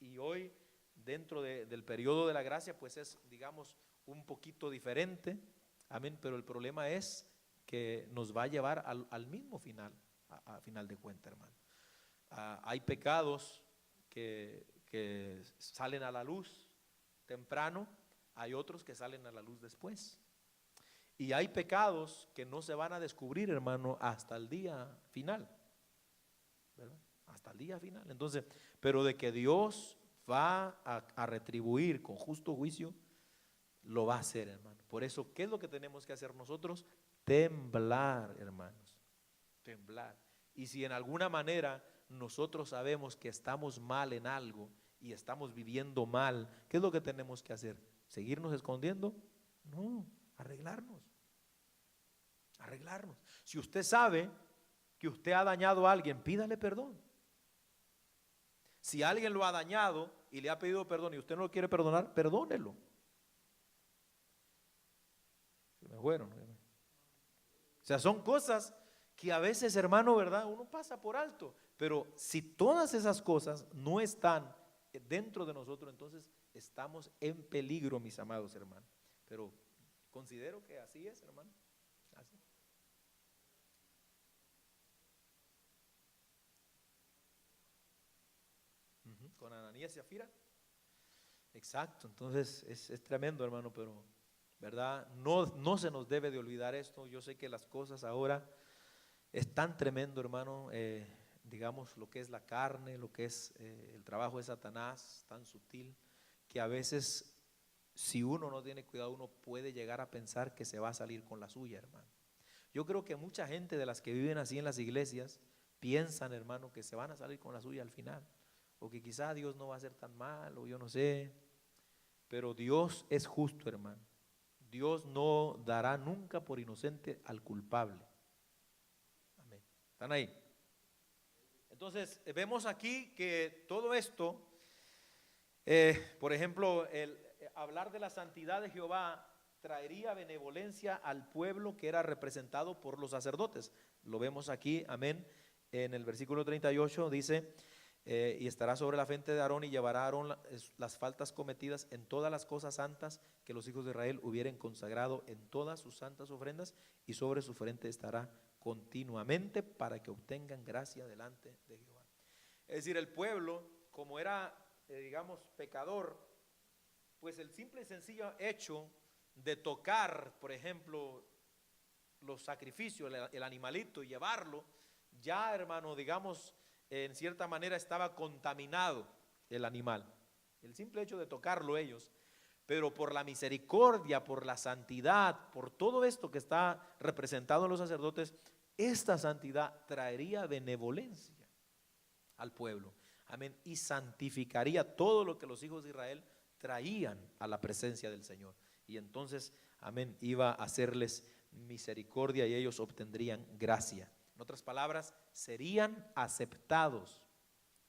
Y hoy, dentro del periodo de la gracia, pues es, digamos, un poquito diferente, amén, pero el problema es que nos va a llevar al mismo final, a final de cuentas, hermano. Hay pecados que salen a la luz temprano, hay otros que salen a la luz después. Y hay pecados que no se van a descubrir, hermano, hasta el día final, ¿verdad? Hasta el día final. Entonces, pero de que Dios va a retribuir con justo juicio, lo va a hacer, hermano. Por eso, ¿qué es lo que tenemos que hacer nosotros? Temblar, hermanos. Temblar. Y si en alguna manera nosotros sabemos que estamos mal en algo y estamos viviendo mal, ¿qué es lo que tenemos que hacer? ¿Seguirnos escondiendo? No, arreglarnos. Arreglarnos. Si usted sabe que usted ha dañado a alguien, pídale perdón. Si alguien lo ha dañado y le ha pedido perdón y usted no lo quiere perdonar, perdónelo. Se me fueron. O sea, son cosas que a veces, hermano, ¿verdad? Uno pasa por alto. Pero si todas esas cosas no están dentro de nosotros, entonces estamos en peligro, mis amados hermanos. Pero considero que así es, hermano. Así. Con Ananías y Zafira. Exacto, entonces es tremendo, hermano, pero ¿verdad? No se nos debe de olvidar esto. Yo sé que las cosas ahora es tan tremendo, hermano, digamos lo que es la carne, lo que es el trabajo de Satanás, tan sutil, que a veces si uno no tiene cuidado, uno puede llegar a pensar que se va a salir con la suya, hermano. Yo creo que mucha gente de las que viven así en las iglesias piensan, hermano, que se van a salir con la suya al final, o que quizá Dios no va a ser tan mal, o yo no sé, pero Dios es justo, hermano. Dios no dará nunca por inocente al culpable. Amén. ¿Están ahí? Entonces, vemos aquí que todo esto, por ejemplo, el hablar de la santidad de Jehová traería benevolencia al pueblo que era representado por los sacerdotes. Lo vemos aquí, amén, en el versículo 38 dice, y estará sobre la frente de Aarón y llevará a Aarón las faltas cometidas en todas las cosas santas que los hijos de Israel hubieren consagrado en todas sus santas ofrendas, y sobre su frente estará continuamente para que obtengan gracia delante de Jehová. Es decir, el pueblo, como era, digamos, pecador, pues el simple y sencillo hecho de tocar, por ejemplo, los sacrificios, el animalito, y llevarlo, ya, hermano, digamos, en cierta manera estaba contaminado el animal. El simple hecho de tocarlo ellos, pero por la misericordia, por la santidad, por todo esto que está representado en los sacerdotes, esta santidad traería benevolencia al pueblo. Amén. Y santificaría todo lo que los hijos de Israel traían a la presencia del Señor. Y entonces, amén, iba a hacerles misericordia y ellos obtendrían gracia. En otras palabras, serían aceptados.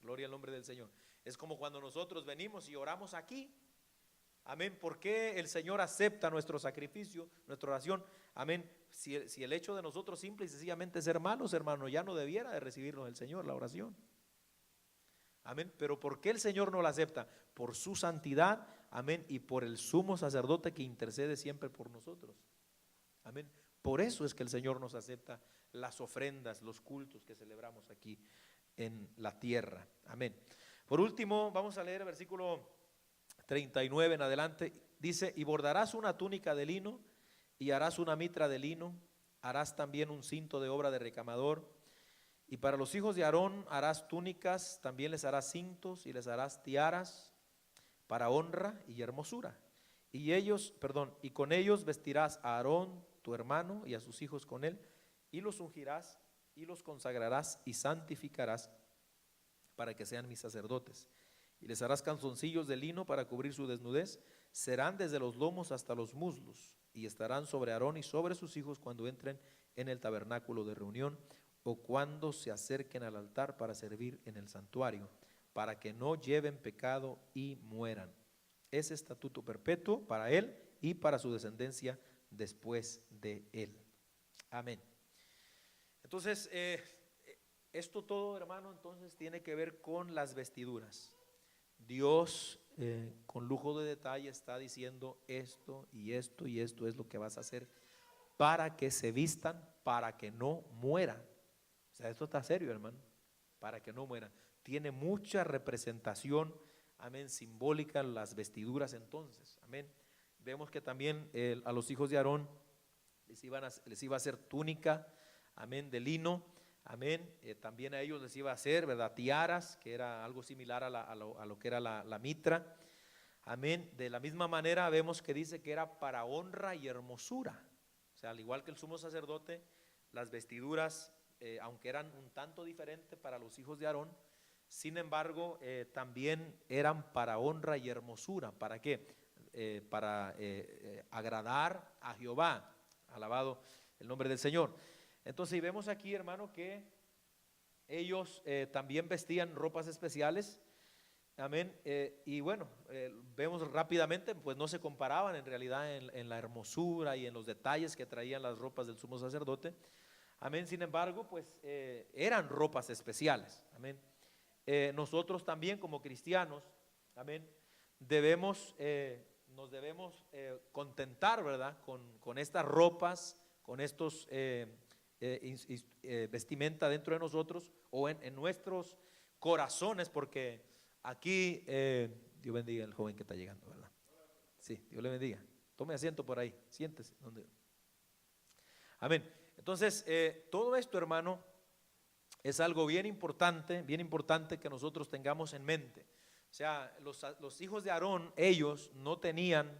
Gloria al nombre del Señor. Es como cuando nosotros venimos y oramos aquí. Amén. ¿Por qué el Señor acepta nuestro sacrificio, nuestra oración? Amén. Si el hecho de nosotros simple y sencillamente ser malos, hermano, ya no debiera de recibirnos el Señor la oración. Amén. Pero ¿por qué el Señor no la acepta? Por su santidad, amén, y por el sumo sacerdote que intercede siempre por nosotros. Amén. Por eso es que el Señor nos acepta las ofrendas, los cultos que celebramos aquí en la tierra. Amén. Por último, vamos a leer el versículo 39 en adelante. Dice, y bordarás una túnica de lino y harás una mitra de lino, harás también un cinto de obra de recamador. Y para los hijos de Aarón harás túnicas, también les harás cintos y les harás tiaras para honra y hermosura. Y con ellos vestirás a Aarón, tu hermano, y a sus hijos con él, y los ungirás y los consagrarás y santificarás para que sean mis sacerdotes. Y les harás calzoncillos de lino para cubrir su desnudez, serán desde los lomos hasta los muslos, y estarán sobre Aarón y sobre sus hijos cuando entren en el tabernáculo de reunión, o cuando se acerquen al altar para servir en el santuario, para que no lleven pecado y mueran. Es estatuto perpetuo para él y para su descendencia después de él. Amén. Entonces, esto todo, hermano, entonces tiene que ver con las vestiduras. Dios, con lujo de detalle, está diciendo esto y esto y esto es lo que vas a hacer para que se vistan, para que no mueran. O sea, esto está serio, hermano, para que no mueran. Tiene mucha representación, amén, simbólica las vestiduras entonces, amén. Vemos que también a los hijos de Aarón les iba a hacer túnica, amén, de lino, amén. También a ellos les iba a hacer, ¿verdad?, tiaras, que era algo similar a lo que era la mitra, amén. De la misma manera vemos que dice que era para honra y hermosura. O sea, al igual que el sumo sacerdote, las vestiduras, aunque eran un tanto diferentes para los hijos de Aarón, sin embargo, también eran para honra y hermosura. ¿Para qué? Para agradar a Jehová. Alabado el nombre del Señor. Entonces vemos aquí, hermano, que ellos también vestían ropas especiales. Amén. Y bueno, vemos rápidamente, pues no se comparaban en realidad en la hermosura y en los detalles que traían las ropas del sumo sacerdote. Amén. Sin embargo, pues eran ropas especiales. Amén. Nosotros también como cristianos, amén, nos debemos contentar, ¿verdad?, con estas ropas, con estos vestimenta dentro de nosotros o en nuestros corazones, porque aquí, Dios bendiga al joven que está llegando, ¿verdad? Sí, Dios le bendiga. Tome asiento por ahí, siéntese. Amén. Entonces, todo esto, hermano, es algo bien importante que nosotros tengamos en mente. O sea, los hijos de Aarón, ellos no tenían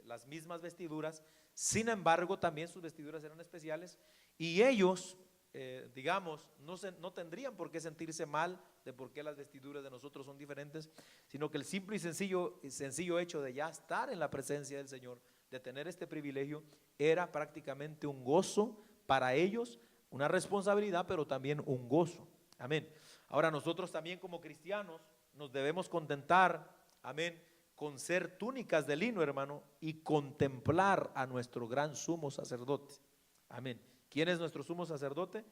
las mismas vestiduras, sin embargo, también sus vestiduras eran especiales y ellos, digamos, no tendrían por qué sentirse mal de por qué las vestiduras de nosotros son diferentes, sino que el simple y sencillo hecho de ya estar en la presencia del Señor de tener este privilegio, era prácticamente un gozo para ellos, una responsabilidad, pero también un gozo. Amén. Ahora nosotros también como cristianos nos debemos contentar, amén, con ser túnicas de lino, hermano, y contemplar a nuestro gran sumo sacerdote. Amén. ¿Quién es nuestro sumo sacerdote?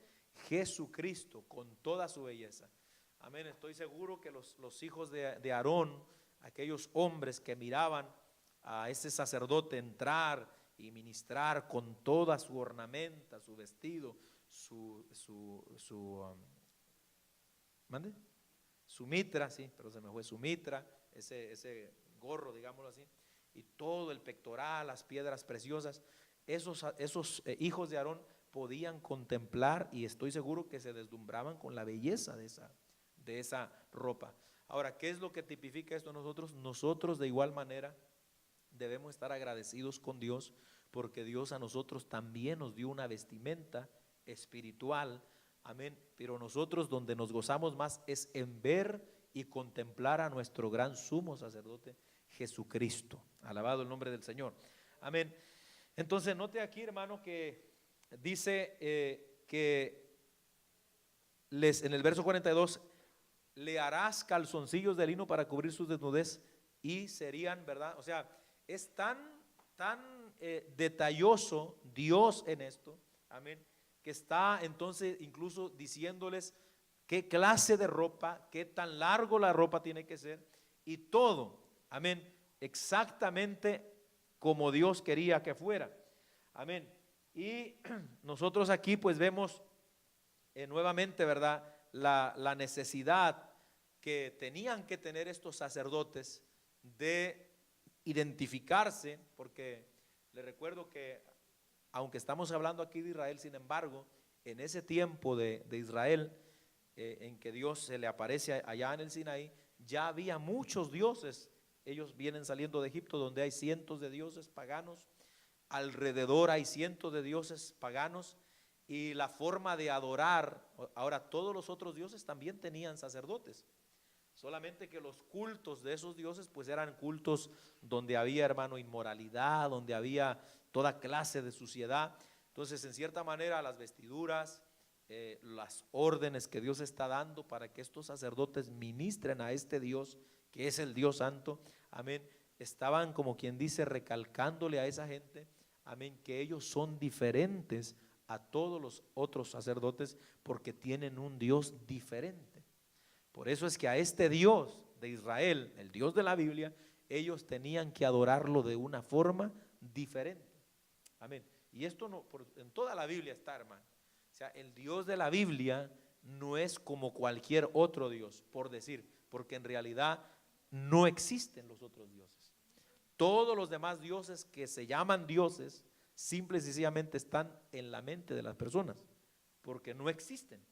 Jesucristo, con toda su belleza. Amén. Estoy seguro que los hijos de Aarón, aquellos hombres que miraban a ese sacerdote entrar y ministrar con toda su ornamenta, su vestido, ¿mande? Su mitra, sí, pero se me fue su mitra, ese gorro, digámoslo así, y todo el pectoral, las piedras preciosas, esos hijos de Aarón podían contemplar, y estoy seguro que se deslumbraban con la belleza de esa ropa. Ahora, ¿qué es lo que tipifica esto nosotros? Nosotros de igual manera debemos estar agradecidos con Dios, porque Dios a nosotros también nos dio una vestimenta espiritual, amén, pero nosotros donde nos gozamos más es en ver y contemplar a nuestro gran sumo sacerdote Jesucristo. Alabado el nombre del Señor, amén. Entonces note aquí, hermano, que dice que en el verso 42, le harás calzoncillos de lino para cubrir su desnudez, y serían, ¿verdad? O sea, es tan detalloso Dios en esto, amén, que está entonces incluso diciéndoles qué clase de ropa, qué tan largo la ropa tiene que ser, y todo, amén, exactamente como Dios quería que fuera, amén. Y nosotros aquí pues vemos nuevamente, ¿verdad?, la necesidad que tenían que tener estos sacerdotes de identificarse, porque les recuerdo que aunque estamos hablando aquí de Israel, sin embargo, en ese tiempo de Israel, en que Dios se le aparece allá en el Sinaí, ya había muchos dioses. Ellos vienen saliendo de Egipto, donde hay cientos de dioses paganos, alrededor hay cientos de dioses paganos, y la forma de adorar, ahora todos los otros dioses también tenían sacerdotes, solamente que los cultos de esos dioses pues eran cultos donde había, hermano, inmoralidad, donde había toda clase de suciedad. Entonces, en cierta manera, las vestiduras, las órdenes que Dios está dando para que estos sacerdotes ministren a este Dios, que es el Dios santo, amén, estaban, como quien dice, recalcándole a esa gente, amén, que ellos son diferentes a todos los otros sacerdotes porque tienen un Dios diferente. Por eso es que a este Dios de Israel, el Dios de la Biblia, ellos tenían que adorarlo de una forma diferente. Amén. Y esto no, en toda la Biblia está, hermano. O sea, el Dios de la Biblia no es como cualquier otro Dios, por decir, porque en realidad no existen los otros dioses. Todos los demás dioses que se llaman dioses, simple y sencillamente están en la mente de las personas, porque no existen.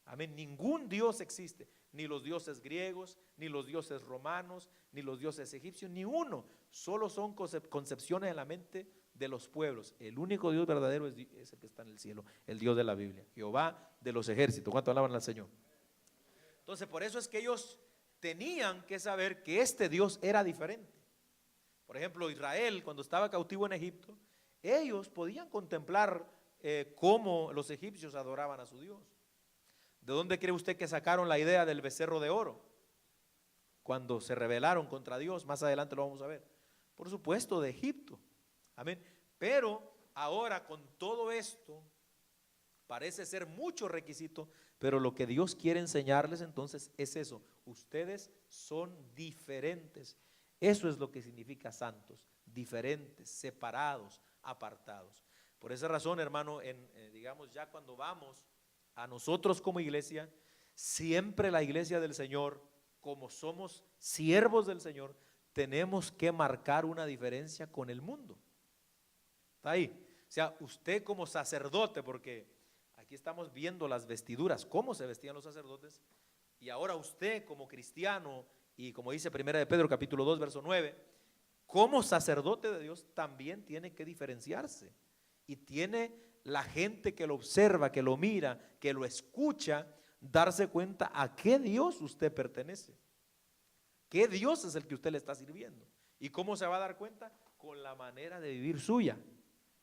Amén, ningún Dios existe, ni los dioses griegos, ni los dioses romanos, ni los dioses egipcios, ni uno. Solo son concepciones en la mente de los pueblos. El único Dios verdadero es el que está en el cielo, el Dios de la Biblia, Jehová de los ejércitos. ¿Cuánto alaban al Señor? Entonces, por eso es que ellos tenían que saber que este Dios era diferente. Por ejemplo, Israel, cuando estaba cautivo en Egipto, ellos podían contemplar cómo los egipcios adoraban a su Dios. ¿De dónde cree usted que sacaron la idea del becerro de oro? Cuando se rebelaron contra Dios, más adelante lo vamos a ver. Por supuesto, de Egipto. Amén. Pero ahora con todo esto, parece ser mucho requisito, pero lo que Dios quiere enseñarles entonces es eso. Ustedes son diferentes. Eso es lo que significa santos, diferentes, separados, apartados. Por esa razón, hermano, digamos ya cuando vamos a nosotros como iglesia, siempre la iglesia del Señor, como somos siervos del Señor, tenemos que marcar una diferencia con el mundo. ¿Está ahí? O sea, usted como sacerdote, porque aquí estamos viendo las vestiduras, cómo se vestían los sacerdotes, y ahora usted como cristiano, y como dice 1 de Pedro capítulo 2 verso 9, como sacerdote de Dios también tiene que diferenciarse, y tiene la gente que lo observa, que lo mira, que lo escucha, darse cuenta a qué Dios usted pertenece, qué Dios es el que usted le está sirviendo. ¿Y cómo se va a dar cuenta? con la manera de vivir suya,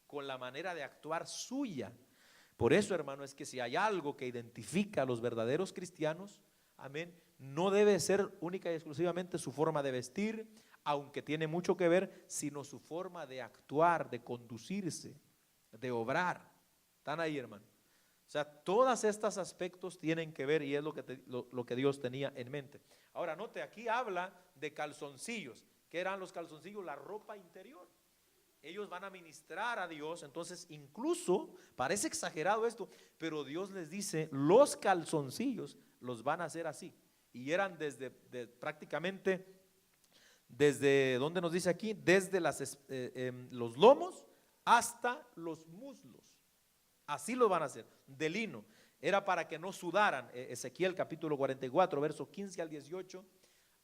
con la manera de actuar suya. Por eso, hermano, es que si hay algo que identifica a los verdaderos cristianos, amén, no debe ser única y exclusivamente su forma de vestir, aunque tiene mucho que ver, sino su forma de actuar, de conducirse, de obrar. ¿Están ahí, hermano? O sea, todos estos aspectos tienen que ver y es lo que Dios tenía en mente. Ahora, note, aquí habla de calzoncillos. ¿Qué eran los calzoncillos? La ropa interior. Ellos van a ministrar a Dios, entonces incluso, parece exagerado esto, pero Dios les dice, los calzoncillos los van a hacer así. Y eran prácticamente, desde, ¿dónde nos dice aquí? Desde los lomos hasta los muslos. Así lo van a hacer, de lino. Era para que no sudaran. Ezequiel capítulo 44, versos 15 al 18.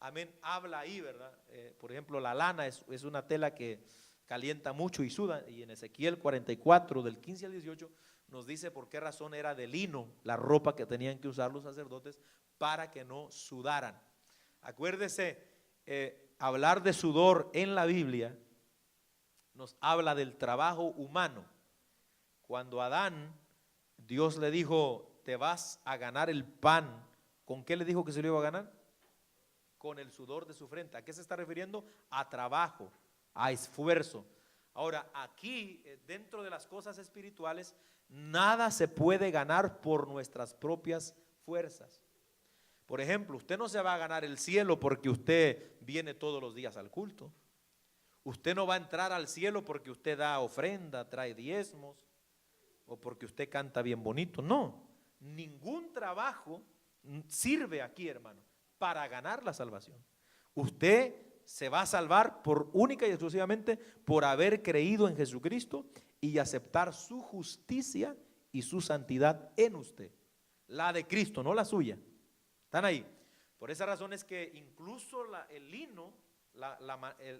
Amén, habla ahí, ¿verdad? Por ejemplo, la lana es una tela que calienta mucho y suda. Y en Ezequiel 44, del 15 al 18, nos dice por qué razón era de lino la ropa que tenían que usar los sacerdotes para que no sudaran. Acuérdese, hablar de sudor en la Biblia nos habla del trabajo humano. Cuando a Adán, Dios le dijo, te vas a ganar el pan. ¿Con qué le dijo que se lo iba a ganar? Con el sudor de su frente. ¿A qué se está refiriendo? A trabajo, a esfuerzo. Ahora, aquí, dentro de las cosas espirituales, nada se puede ganar por nuestras propias fuerzas. Por ejemplo, usted no se va a ganar el cielo porque usted viene todos los días al culto. Usted no va a entrar al cielo porque usted da ofrenda, trae diezmos, o porque usted canta bien bonito. No, ningún trabajo sirve aquí, hermano, para ganar la salvación. Usted se va a salvar única y exclusivamente por haber creído en Jesucristo y aceptar su justicia y su santidad en usted. La de Cristo, no la suya. ¿Están ahí? Por esa razón es que incluso el lino,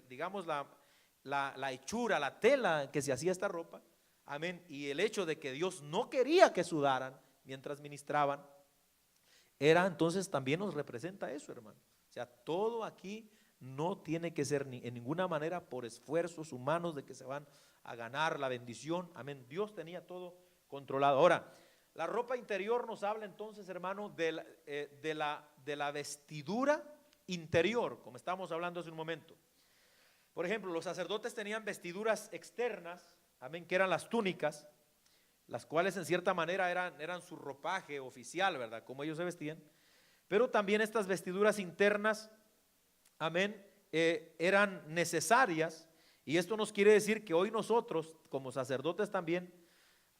digamos la hechura, la tela que se hacía esta ropa, amén, y el hecho de que Dios no quería que sudaran mientras ministraban, entonces también nos representa eso, hermano. O sea, todo aquí no tiene que ser en ninguna manera por esfuerzos humanos de que se van a ganar la bendición, amén. Dios tenía todo controlado. Ahora, la ropa interior nos habla entonces, hermano, de la vestidura interior, como estábamos hablando hace un momento. Por ejemplo, los sacerdotes tenían vestiduras externas, amén, que eran las túnicas, las cuales en cierta manera eran su ropaje oficial, ¿verdad? Como ellos se vestían. Pero también estas vestiduras internas, amén, eran necesarias. Y esto nos quiere decir que hoy nosotros, como sacerdotes también,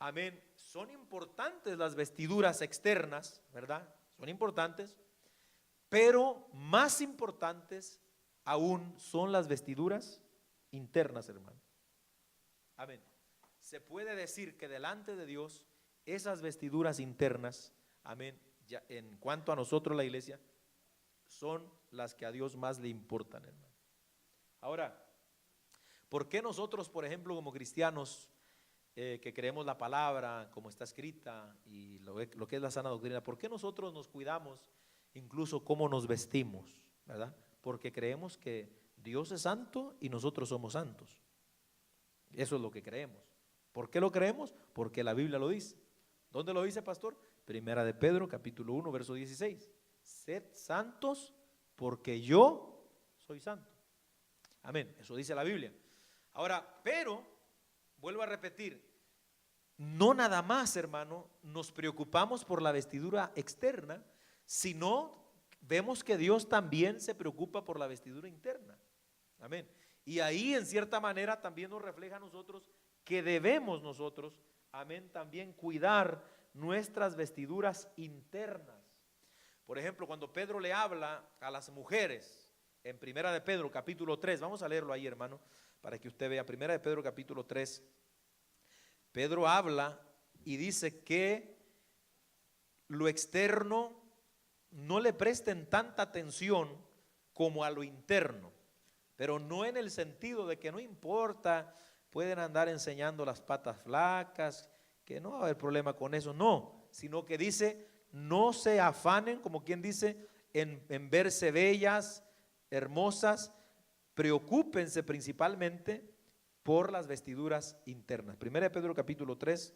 amén, son importantes las vestiduras externas, ¿verdad? Son importantes, pero más importantes aún son las vestiduras internas, hermano. Amén. Se puede decir que delante de Dios esas vestiduras internas, amén, ya en cuanto a nosotros la iglesia, son las que a Dios más le importan, hermano. Ahora, ¿por qué nosotros, por ejemplo, como cristianos que creemos la palabra como está escrita y lo que es la sana doctrina, por qué nosotros nos cuidamos incluso cómo nos vestimos, ¿verdad? Porque creemos que Dios es santo y nosotros somos santos. Eso es lo que creemos. ¿Por qué lo creemos? Porque la Biblia lo dice. ¿Dónde lo dice, pastor? Primera de Pedro, capítulo 1, verso 16. Sed santos porque yo soy santo. Amén, eso dice la Biblia. Ahora, pero, vuelvo a repetir, no nada más, hermano, nos preocupamos por la vestidura externa, sino vemos que Dios también se preocupa por la vestidura interna. Amén. Y ahí en cierta manera también nos refleja a nosotros que debemos nosotros, amén, también cuidar nuestras vestiduras internas. Por ejemplo, cuando Pedro le habla a las mujeres en Primera de Pedro capítulo 3, vamos a leerlo ahí, hermano, para que usted vea. Primera de Pedro capítulo 3, Pedro habla y dice que lo externo no le presten tanta atención como a lo interno, pero no en el sentido de que no importa, pueden andar enseñando las patas flacas, que no va a haber problema con eso, no, sino que dice, no se afanen, como quien dice, en verse bellas, hermosas, preocúpense principalmente por las vestiduras internas. Primera de Pedro capítulo 3,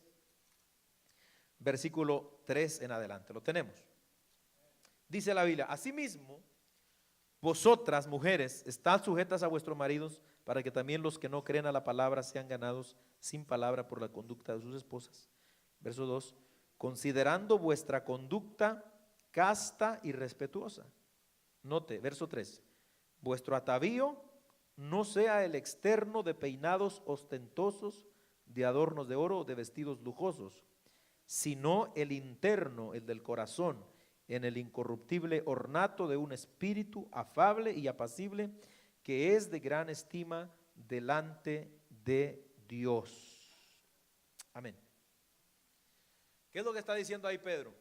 versículo 3 en adelante. Lo tenemos. Dice la Biblia: asimismo, vosotras, mujeres, estad sujetas a vuestros maridos, para que también los que no creen a la palabra sean ganados sin palabra por la conducta de sus esposas. Verso 2: considerando vuestra conducta casta y respetuosa. Note, verso 3: vuestro atavío no sea el externo de peinados ostentosos, de adornos de oro o de vestidos lujosos, sino el interno, el del corazón, en el incorruptible ornato de un espíritu afable y apacible, que es de gran estima delante de Dios. Amén. ¿Qué es lo que está diciendo ahí Pedro?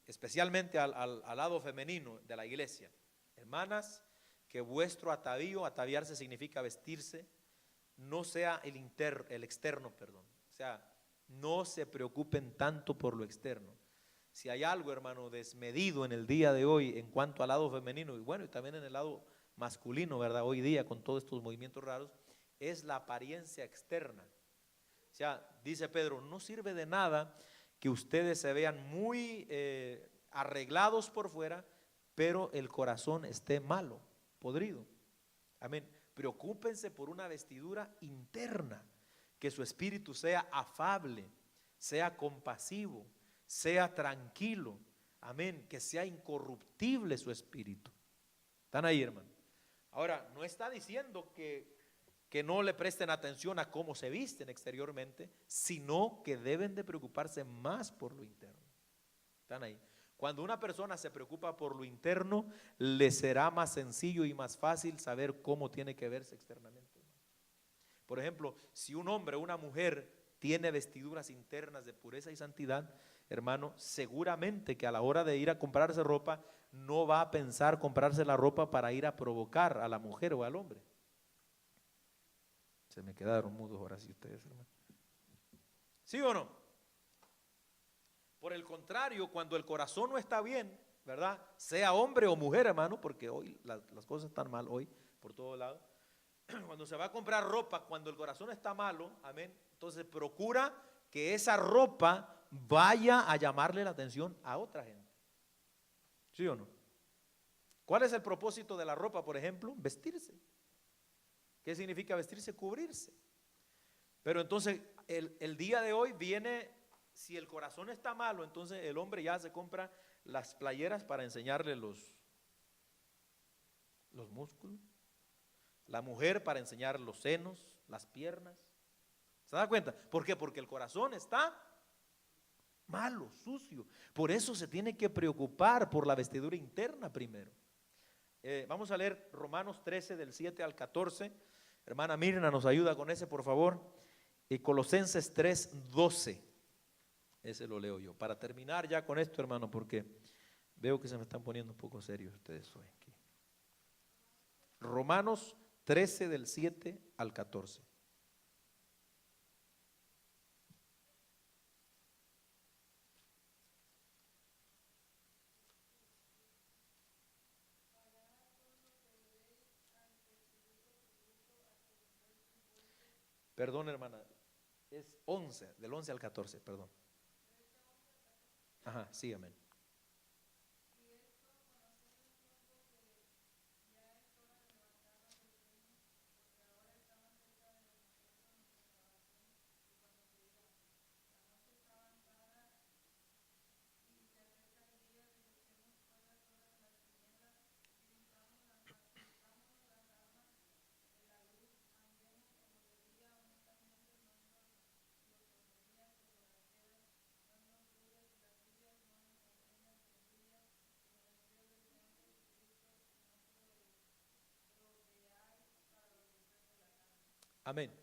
Especialmente al lado femenino de la iglesia. Hermanas, que vuestro atavío, ataviarse significa vestirse, no sea el externo, perdón. O sea, no se preocupen tanto por lo externo. Si hay algo, hermano, desmedido en el día de hoy en cuanto al lado femenino, y bueno, y también en el lado masculino, ¿verdad? Hoy día con todos estos movimientos raros, es la apariencia externa. O sea, dice Pedro, no sirve de nada que ustedes se vean muy arreglados por fuera, pero el corazón esté malo, podrido. Amén. Preocúpense por una vestidura interna, que su espíritu sea afable, sea compasivo, sea tranquilo. Amén. Que sea incorruptible su espíritu. ¿Están ahí, hermano? Ahora, no está diciendo que no le presten atención a cómo se visten exteriormente, sino que deben de preocuparse más por lo interno. ¿Están ahí? Cuando una persona se preocupa por lo interno, le será más sencillo y más fácil saber cómo tiene que verse externamente. Por ejemplo, si un hombre o una mujer tiene vestiduras internas de pureza y santidad, hermano, seguramente que a la hora de ir a comprarse ropa, no va a pensar comprarse la ropa para ir a provocar a la mujer o al hombre. Se me quedaron mudos ahora sí ustedes, hermano. ¿Sí o no? Por el contrario, cuando el corazón no está bien, ¿verdad? Sea hombre o mujer, hermano, porque hoy las cosas están mal hoy por todos lados. Cuando se va a comprar ropa, cuando el corazón está malo, amén, entonces procura que esa ropa vaya a llamarle la atención a otra gente. ¿Sí o no? ¿Cuál es el propósito de la ropa, por ejemplo? Vestirse. ¿Qué significa vestirse? Cubrirse. Pero entonces el día de hoy viene, si el corazón está malo, entonces el hombre ya se compra las playeras para enseñarle los músculos, la mujer para enseñar los senos, las piernas. ¿Se da cuenta? ¿Por qué? Porque el corazón está malo, sucio. Por eso se tiene que preocupar por la vestidura interna primero. Vamos a leer Romanos 13 del 7 al 14. Hermana Mirna, nos ayuda con ese, por favor. Y Colosenses 3, 12. Ese lo leo yo. Para terminar ya con esto, hermano, porque veo que se me están poniendo un poco serios ustedes hoy aquí. Romanos 13 del 7 al 14. Perdón, hermana, es 11, del 11 al 14, perdón. Ajá, sí, amén. Amén.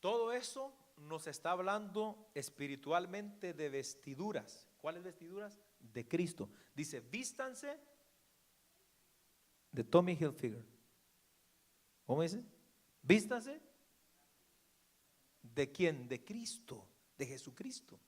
Todo eso nos está hablando espiritualmente de vestiduras. ¿Cuáles vestiduras? De Cristo. Dice, vístanse de Tommy Hilfiger. ¿Cómo dice? Vístanse ¿de quién? De Cristo, de Jesucristo.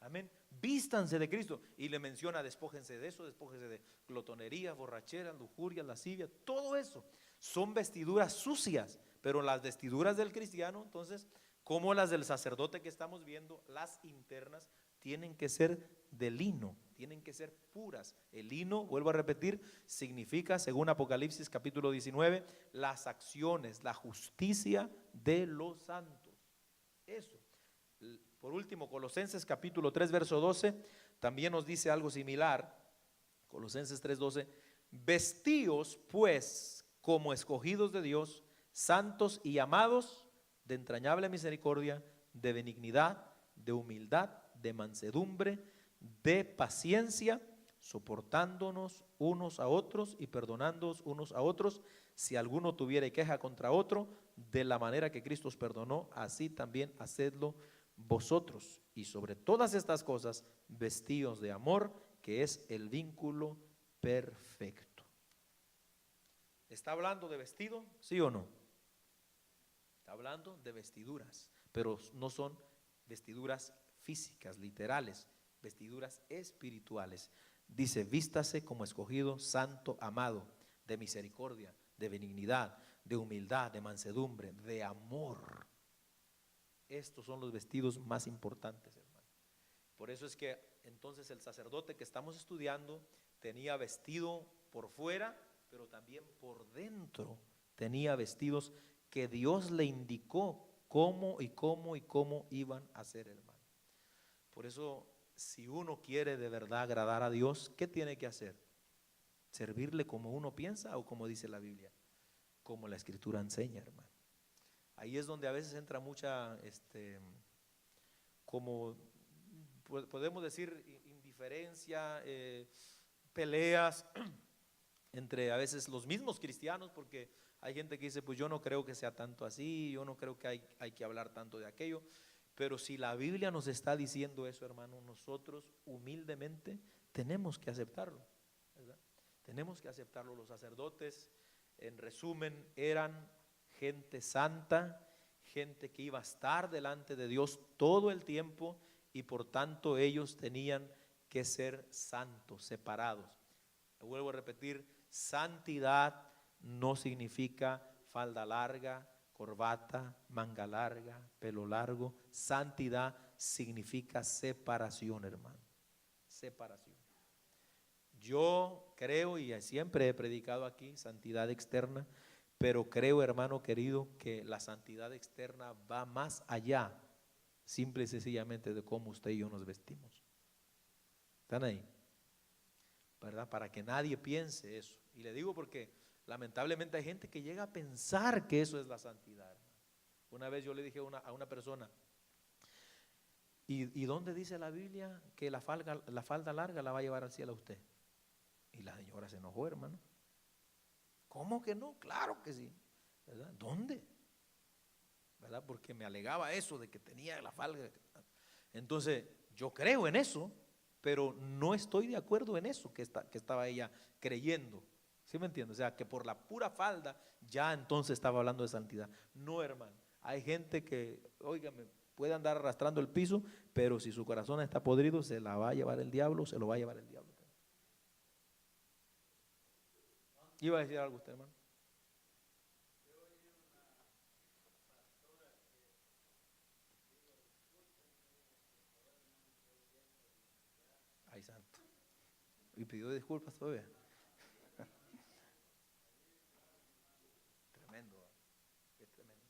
Amén. vístanse de Cristo. Y le menciona, despójense de eso, despójense de glotonería, borrachera, lujuria, lascivia, todo eso. Son vestiduras sucias, pero las vestiduras del cristiano, entonces, como las del sacerdote que estamos viendo, las internas, tienen que ser de lino, tienen que ser puras. El lino, vuelvo a repetir, significa, según Apocalipsis capítulo 19, las acciones, la justicia de los santos. Eso. Por último, Colosenses capítulo 3, verso 12, también nos dice algo similar. Colosenses 3:12, vestíos pues como escogidos de Dios, santos y amados, de entrañable misericordia, de benignidad, de humildad, de mansedumbre, de paciencia, soportándonos unos a otros y perdonándonos unos a otros, si alguno tuviere queja contra otro, de la manera que Cristo os perdonó, así también hacedlo vosotros. Y sobre todas estas cosas, vestíos de amor, que es el vínculo perfecto. ¿Está hablando de vestido? ¿Sí o no? Está hablando de vestiduras, pero no son vestiduras físicas, literales, vestiduras espirituales. Dice, vístase como escogido, santo, amado, de misericordia, de benignidad, de humildad, de mansedumbre, de amor. Estos son los vestidos más importantes, hermano. Por eso es que entonces el sacerdote que estamos estudiando tenía vestido por fuera, pero también por dentro tenía vestidos que Dios le indicó cómo iban a ser, hermano. Por eso, si uno quiere de verdad agradar a Dios, ¿qué tiene que hacer? ¿Servirle como uno piensa o como dice la Biblia? Como la Escritura enseña, hermano. Ahí es donde a veces entra mucha, como podemos decir, indiferencia, peleas entre a veces los mismos cristianos, porque hay gente que dice, pues yo no creo que sea tanto así, yo no creo que hay que hablar tanto de aquello. Pero si la Biblia nos está diciendo eso, hermano, nosotros humildemente tenemos que aceptarlo, ¿verdad? Tenemos que aceptarlo. Los sacerdotes, en resumen, eran gente santa, gente que iba a estar delante de Dios todo el tiempo y por tanto ellos tenían que ser santos, separados. Vuelvo a repetir, santidad no significa falda larga, corbata, manga larga, pelo largo. Santidad significa separación, hermano. Separación. Yo creo, y siempre he predicado aquí, santidad externa, pero creo, hermano querido, que la santidad externa va más allá, simple y sencillamente, de cómo usted y yo nos vestimos. ¿Están ahí? ¿Verdad? Para que nadie piense eso. Y le digo porque lamentablemente hay gente que llega a pensar que eso es la santidad, hermano. Una vez yo le dije a una persona, ¿y dónde dice la Biblia que la falda larga la va a llevar al cielo a usted? Y la señora se enojó, hermano. ¿Cómo que no? Claro que sí, ¿verdad? ¿Dónde? ¿Verdad? Porque me alegaba eso de que tenía la falda. Entonces, yo creo en eso, pero no estoy de acuerdo en eso que estaba ella creyendo. ¿Sí me entiende? O sea, que por la pura falda ya entonces estaba hablando de santidad. No, hermano. Hay gente que, óigame, puede andar arrastrando el piso, pero si su corazón está podrido, se la va a llevar el diablo, se lo va a llevar el diablo. ¿Iba a decir algo usted, hermano? Ay, santo. Y pidió disculpas todavía. Tremendo, es tremendo.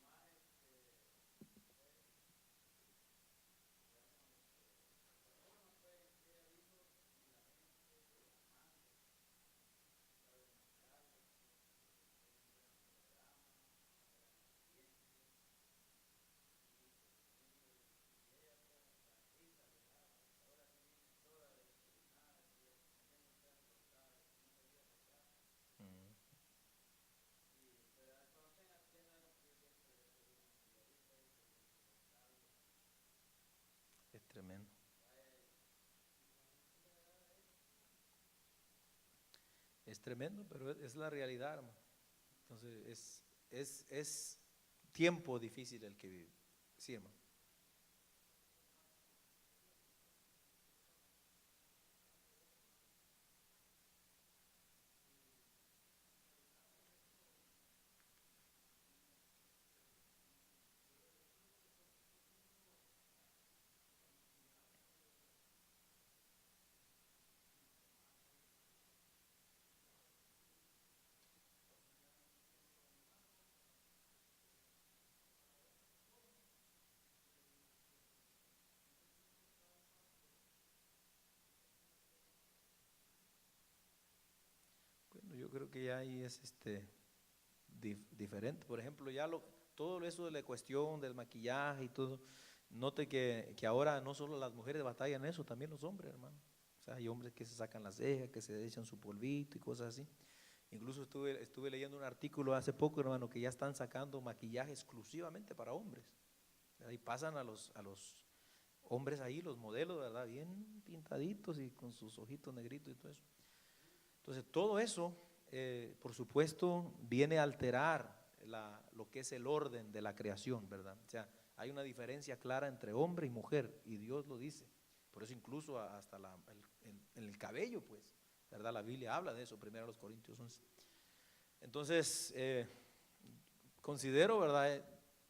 Mm, es tremendo. Es tremendo, pero es la realidad, hermano. Entonces, es tiempo difícil el que vive. Sí, hermano. yo creo que ya ahí es diferente. Por ejemplo, todo eso de la cuestión del maquillaje y todo, note que ahora no solo las mujeres batallan eso, también los hombres, hermano. O sea, hay hombres que se sacan las cejas, que se echan su polvito y cosas así. Incluso estuve leyendo un artículo hace poco, hermano, que ya están sacando maquillaje exclusivamente para hombres. Y pasan a los hombres ahí, los modelos, ¿verdad? Bien pintaditos y con sus ojitos negritos y todo eso. Entonces, todo eso, por supuesto, viene a alterar lo que es el orden de la creación, ¿verdad? O sea, hay una diferencia clara entre hombre y mujer, y Dios lo dice. Por eso incluso hasta en el cabello, pues, ¿verdad? La Biblia habla de eso, 1 Corintios 11. Entonces, considero, ¿verdad?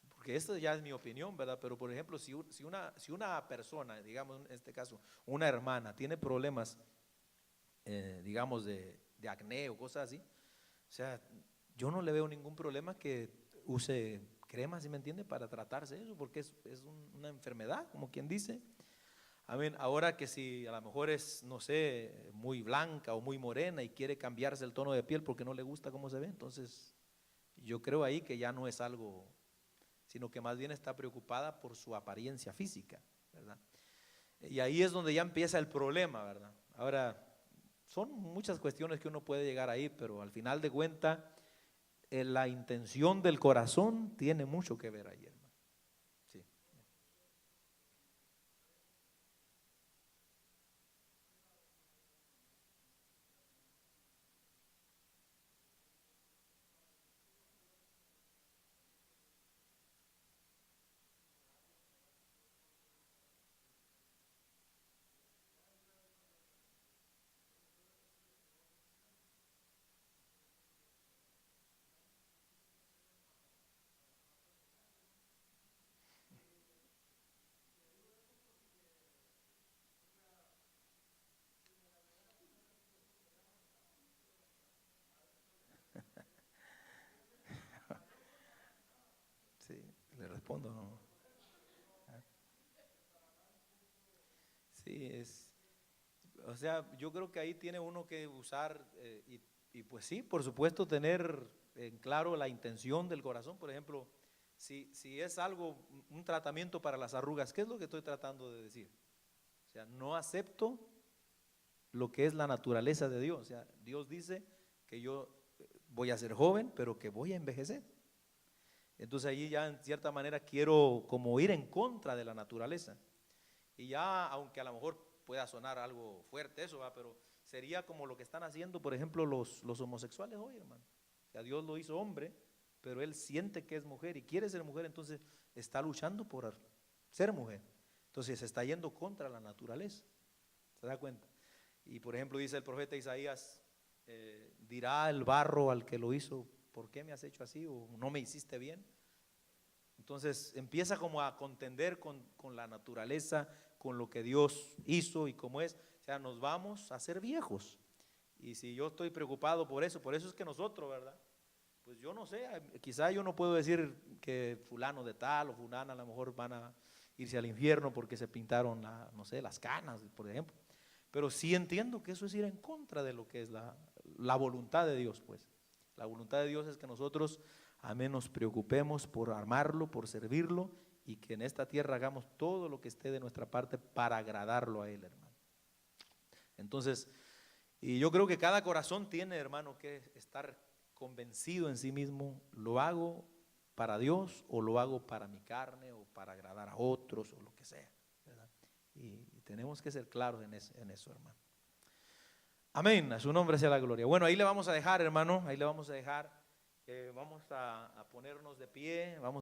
Porque esta ya es mi opinión, ¿verdad? Pero por ejemplo, si una persona, digamos en este caso, una hermana, tiene problemas, digamos, de acné o cosas así, o sea, yo no le veo ningún problema que use crema, ¿sí me entiende? Para tratarse eso, porque es una enfermedad, como quien dice. Amén. Ahora que si a lo mejor es, no sé, muy blanca o muy morena y quiere cambiarse el tono de piel porque no le gusta cómo se ve, entonces yo creo ahí que ya no es algo, sino que más bien está preocupada por su apariencia física, ¿verdad? Y ahí es donde ya empieza el problema, ¿verdad? Ahora, son muchas cuestiones que uno puede llegar ahí, pero al final de cuentas, la intención del corazón tiene mucho que ver ahí, hermano. Sí. Sí, le respondo, ¿no? Sí, o sea, yo creo que ahí tiene uno que usar, y pues sí, por supuesto, tener en claro la intención del corazón. Por ejemplo, si es algo, un tratamiento para las arrugas, ¿qué es lo que estoy tratando de decir? O sea, no acepto lo que es la naturaleza de Dios. O sea, Dios dice que yo voy a ser joven, pero que voy a envejecer. Entonces ahí ya en cierta manera quiero como ir en contra de la naturaleza. Y ya, aunque a lo mejor pueda sonar algo fuerte eso, ¿va? Pero sería como lo que están haciendo, por ejemplo, los homosexuales hoy, hermano. O sea, Dios lo hizo hombre, pero él siente que es mujer y quiere ser mujer, entonces está luchando por ser mujer. Entonces se está yendo contra la naturaleza. ¿Se da cuenta? Y por ejemplo dice el profeta Isaías, dirá el barro al que lo hizo, ¿por qué me has hecho así? O no me hiciste bien. Entonces empieza como a contender con la naturaleza, con lo que Dios hizo y cómo es. O sea, nos vamos a hacer viejos. Y si yo estoy preocupado por eso es que nosotros, ¿verdad? Pues yo no sé, quizá yo no puedo decir que fulano de tal o fulana a lo mejor van a irse al infierno porque se pintaron, no sé, las canas, por ejemplo. Pero sí entiendo que eso es ir en contra de lo que es la voluntad de Dios, pues. La voluntad de Dios es que nosotros, amén, nos preocupemos por amarlo, por servirlo y que en esta tierra hagamos todo lo que esté de nuestra parte para agradarlo a Él, hermano. Entonces, y yo creo que cada corazón tiene, hermano, que estar convencido en sí mismo, lo hago para Dios o lo hago para mi carne o para agradar a otros o lo que sea, ¿verdad? Y tenemos que ser claros en eso, hermano. Amén, a su nombre sea la gloria. Bueno, ahí le vamos a dejar, hermano, ahí le vamos a dejar, vamos a ponernos de pie, vamos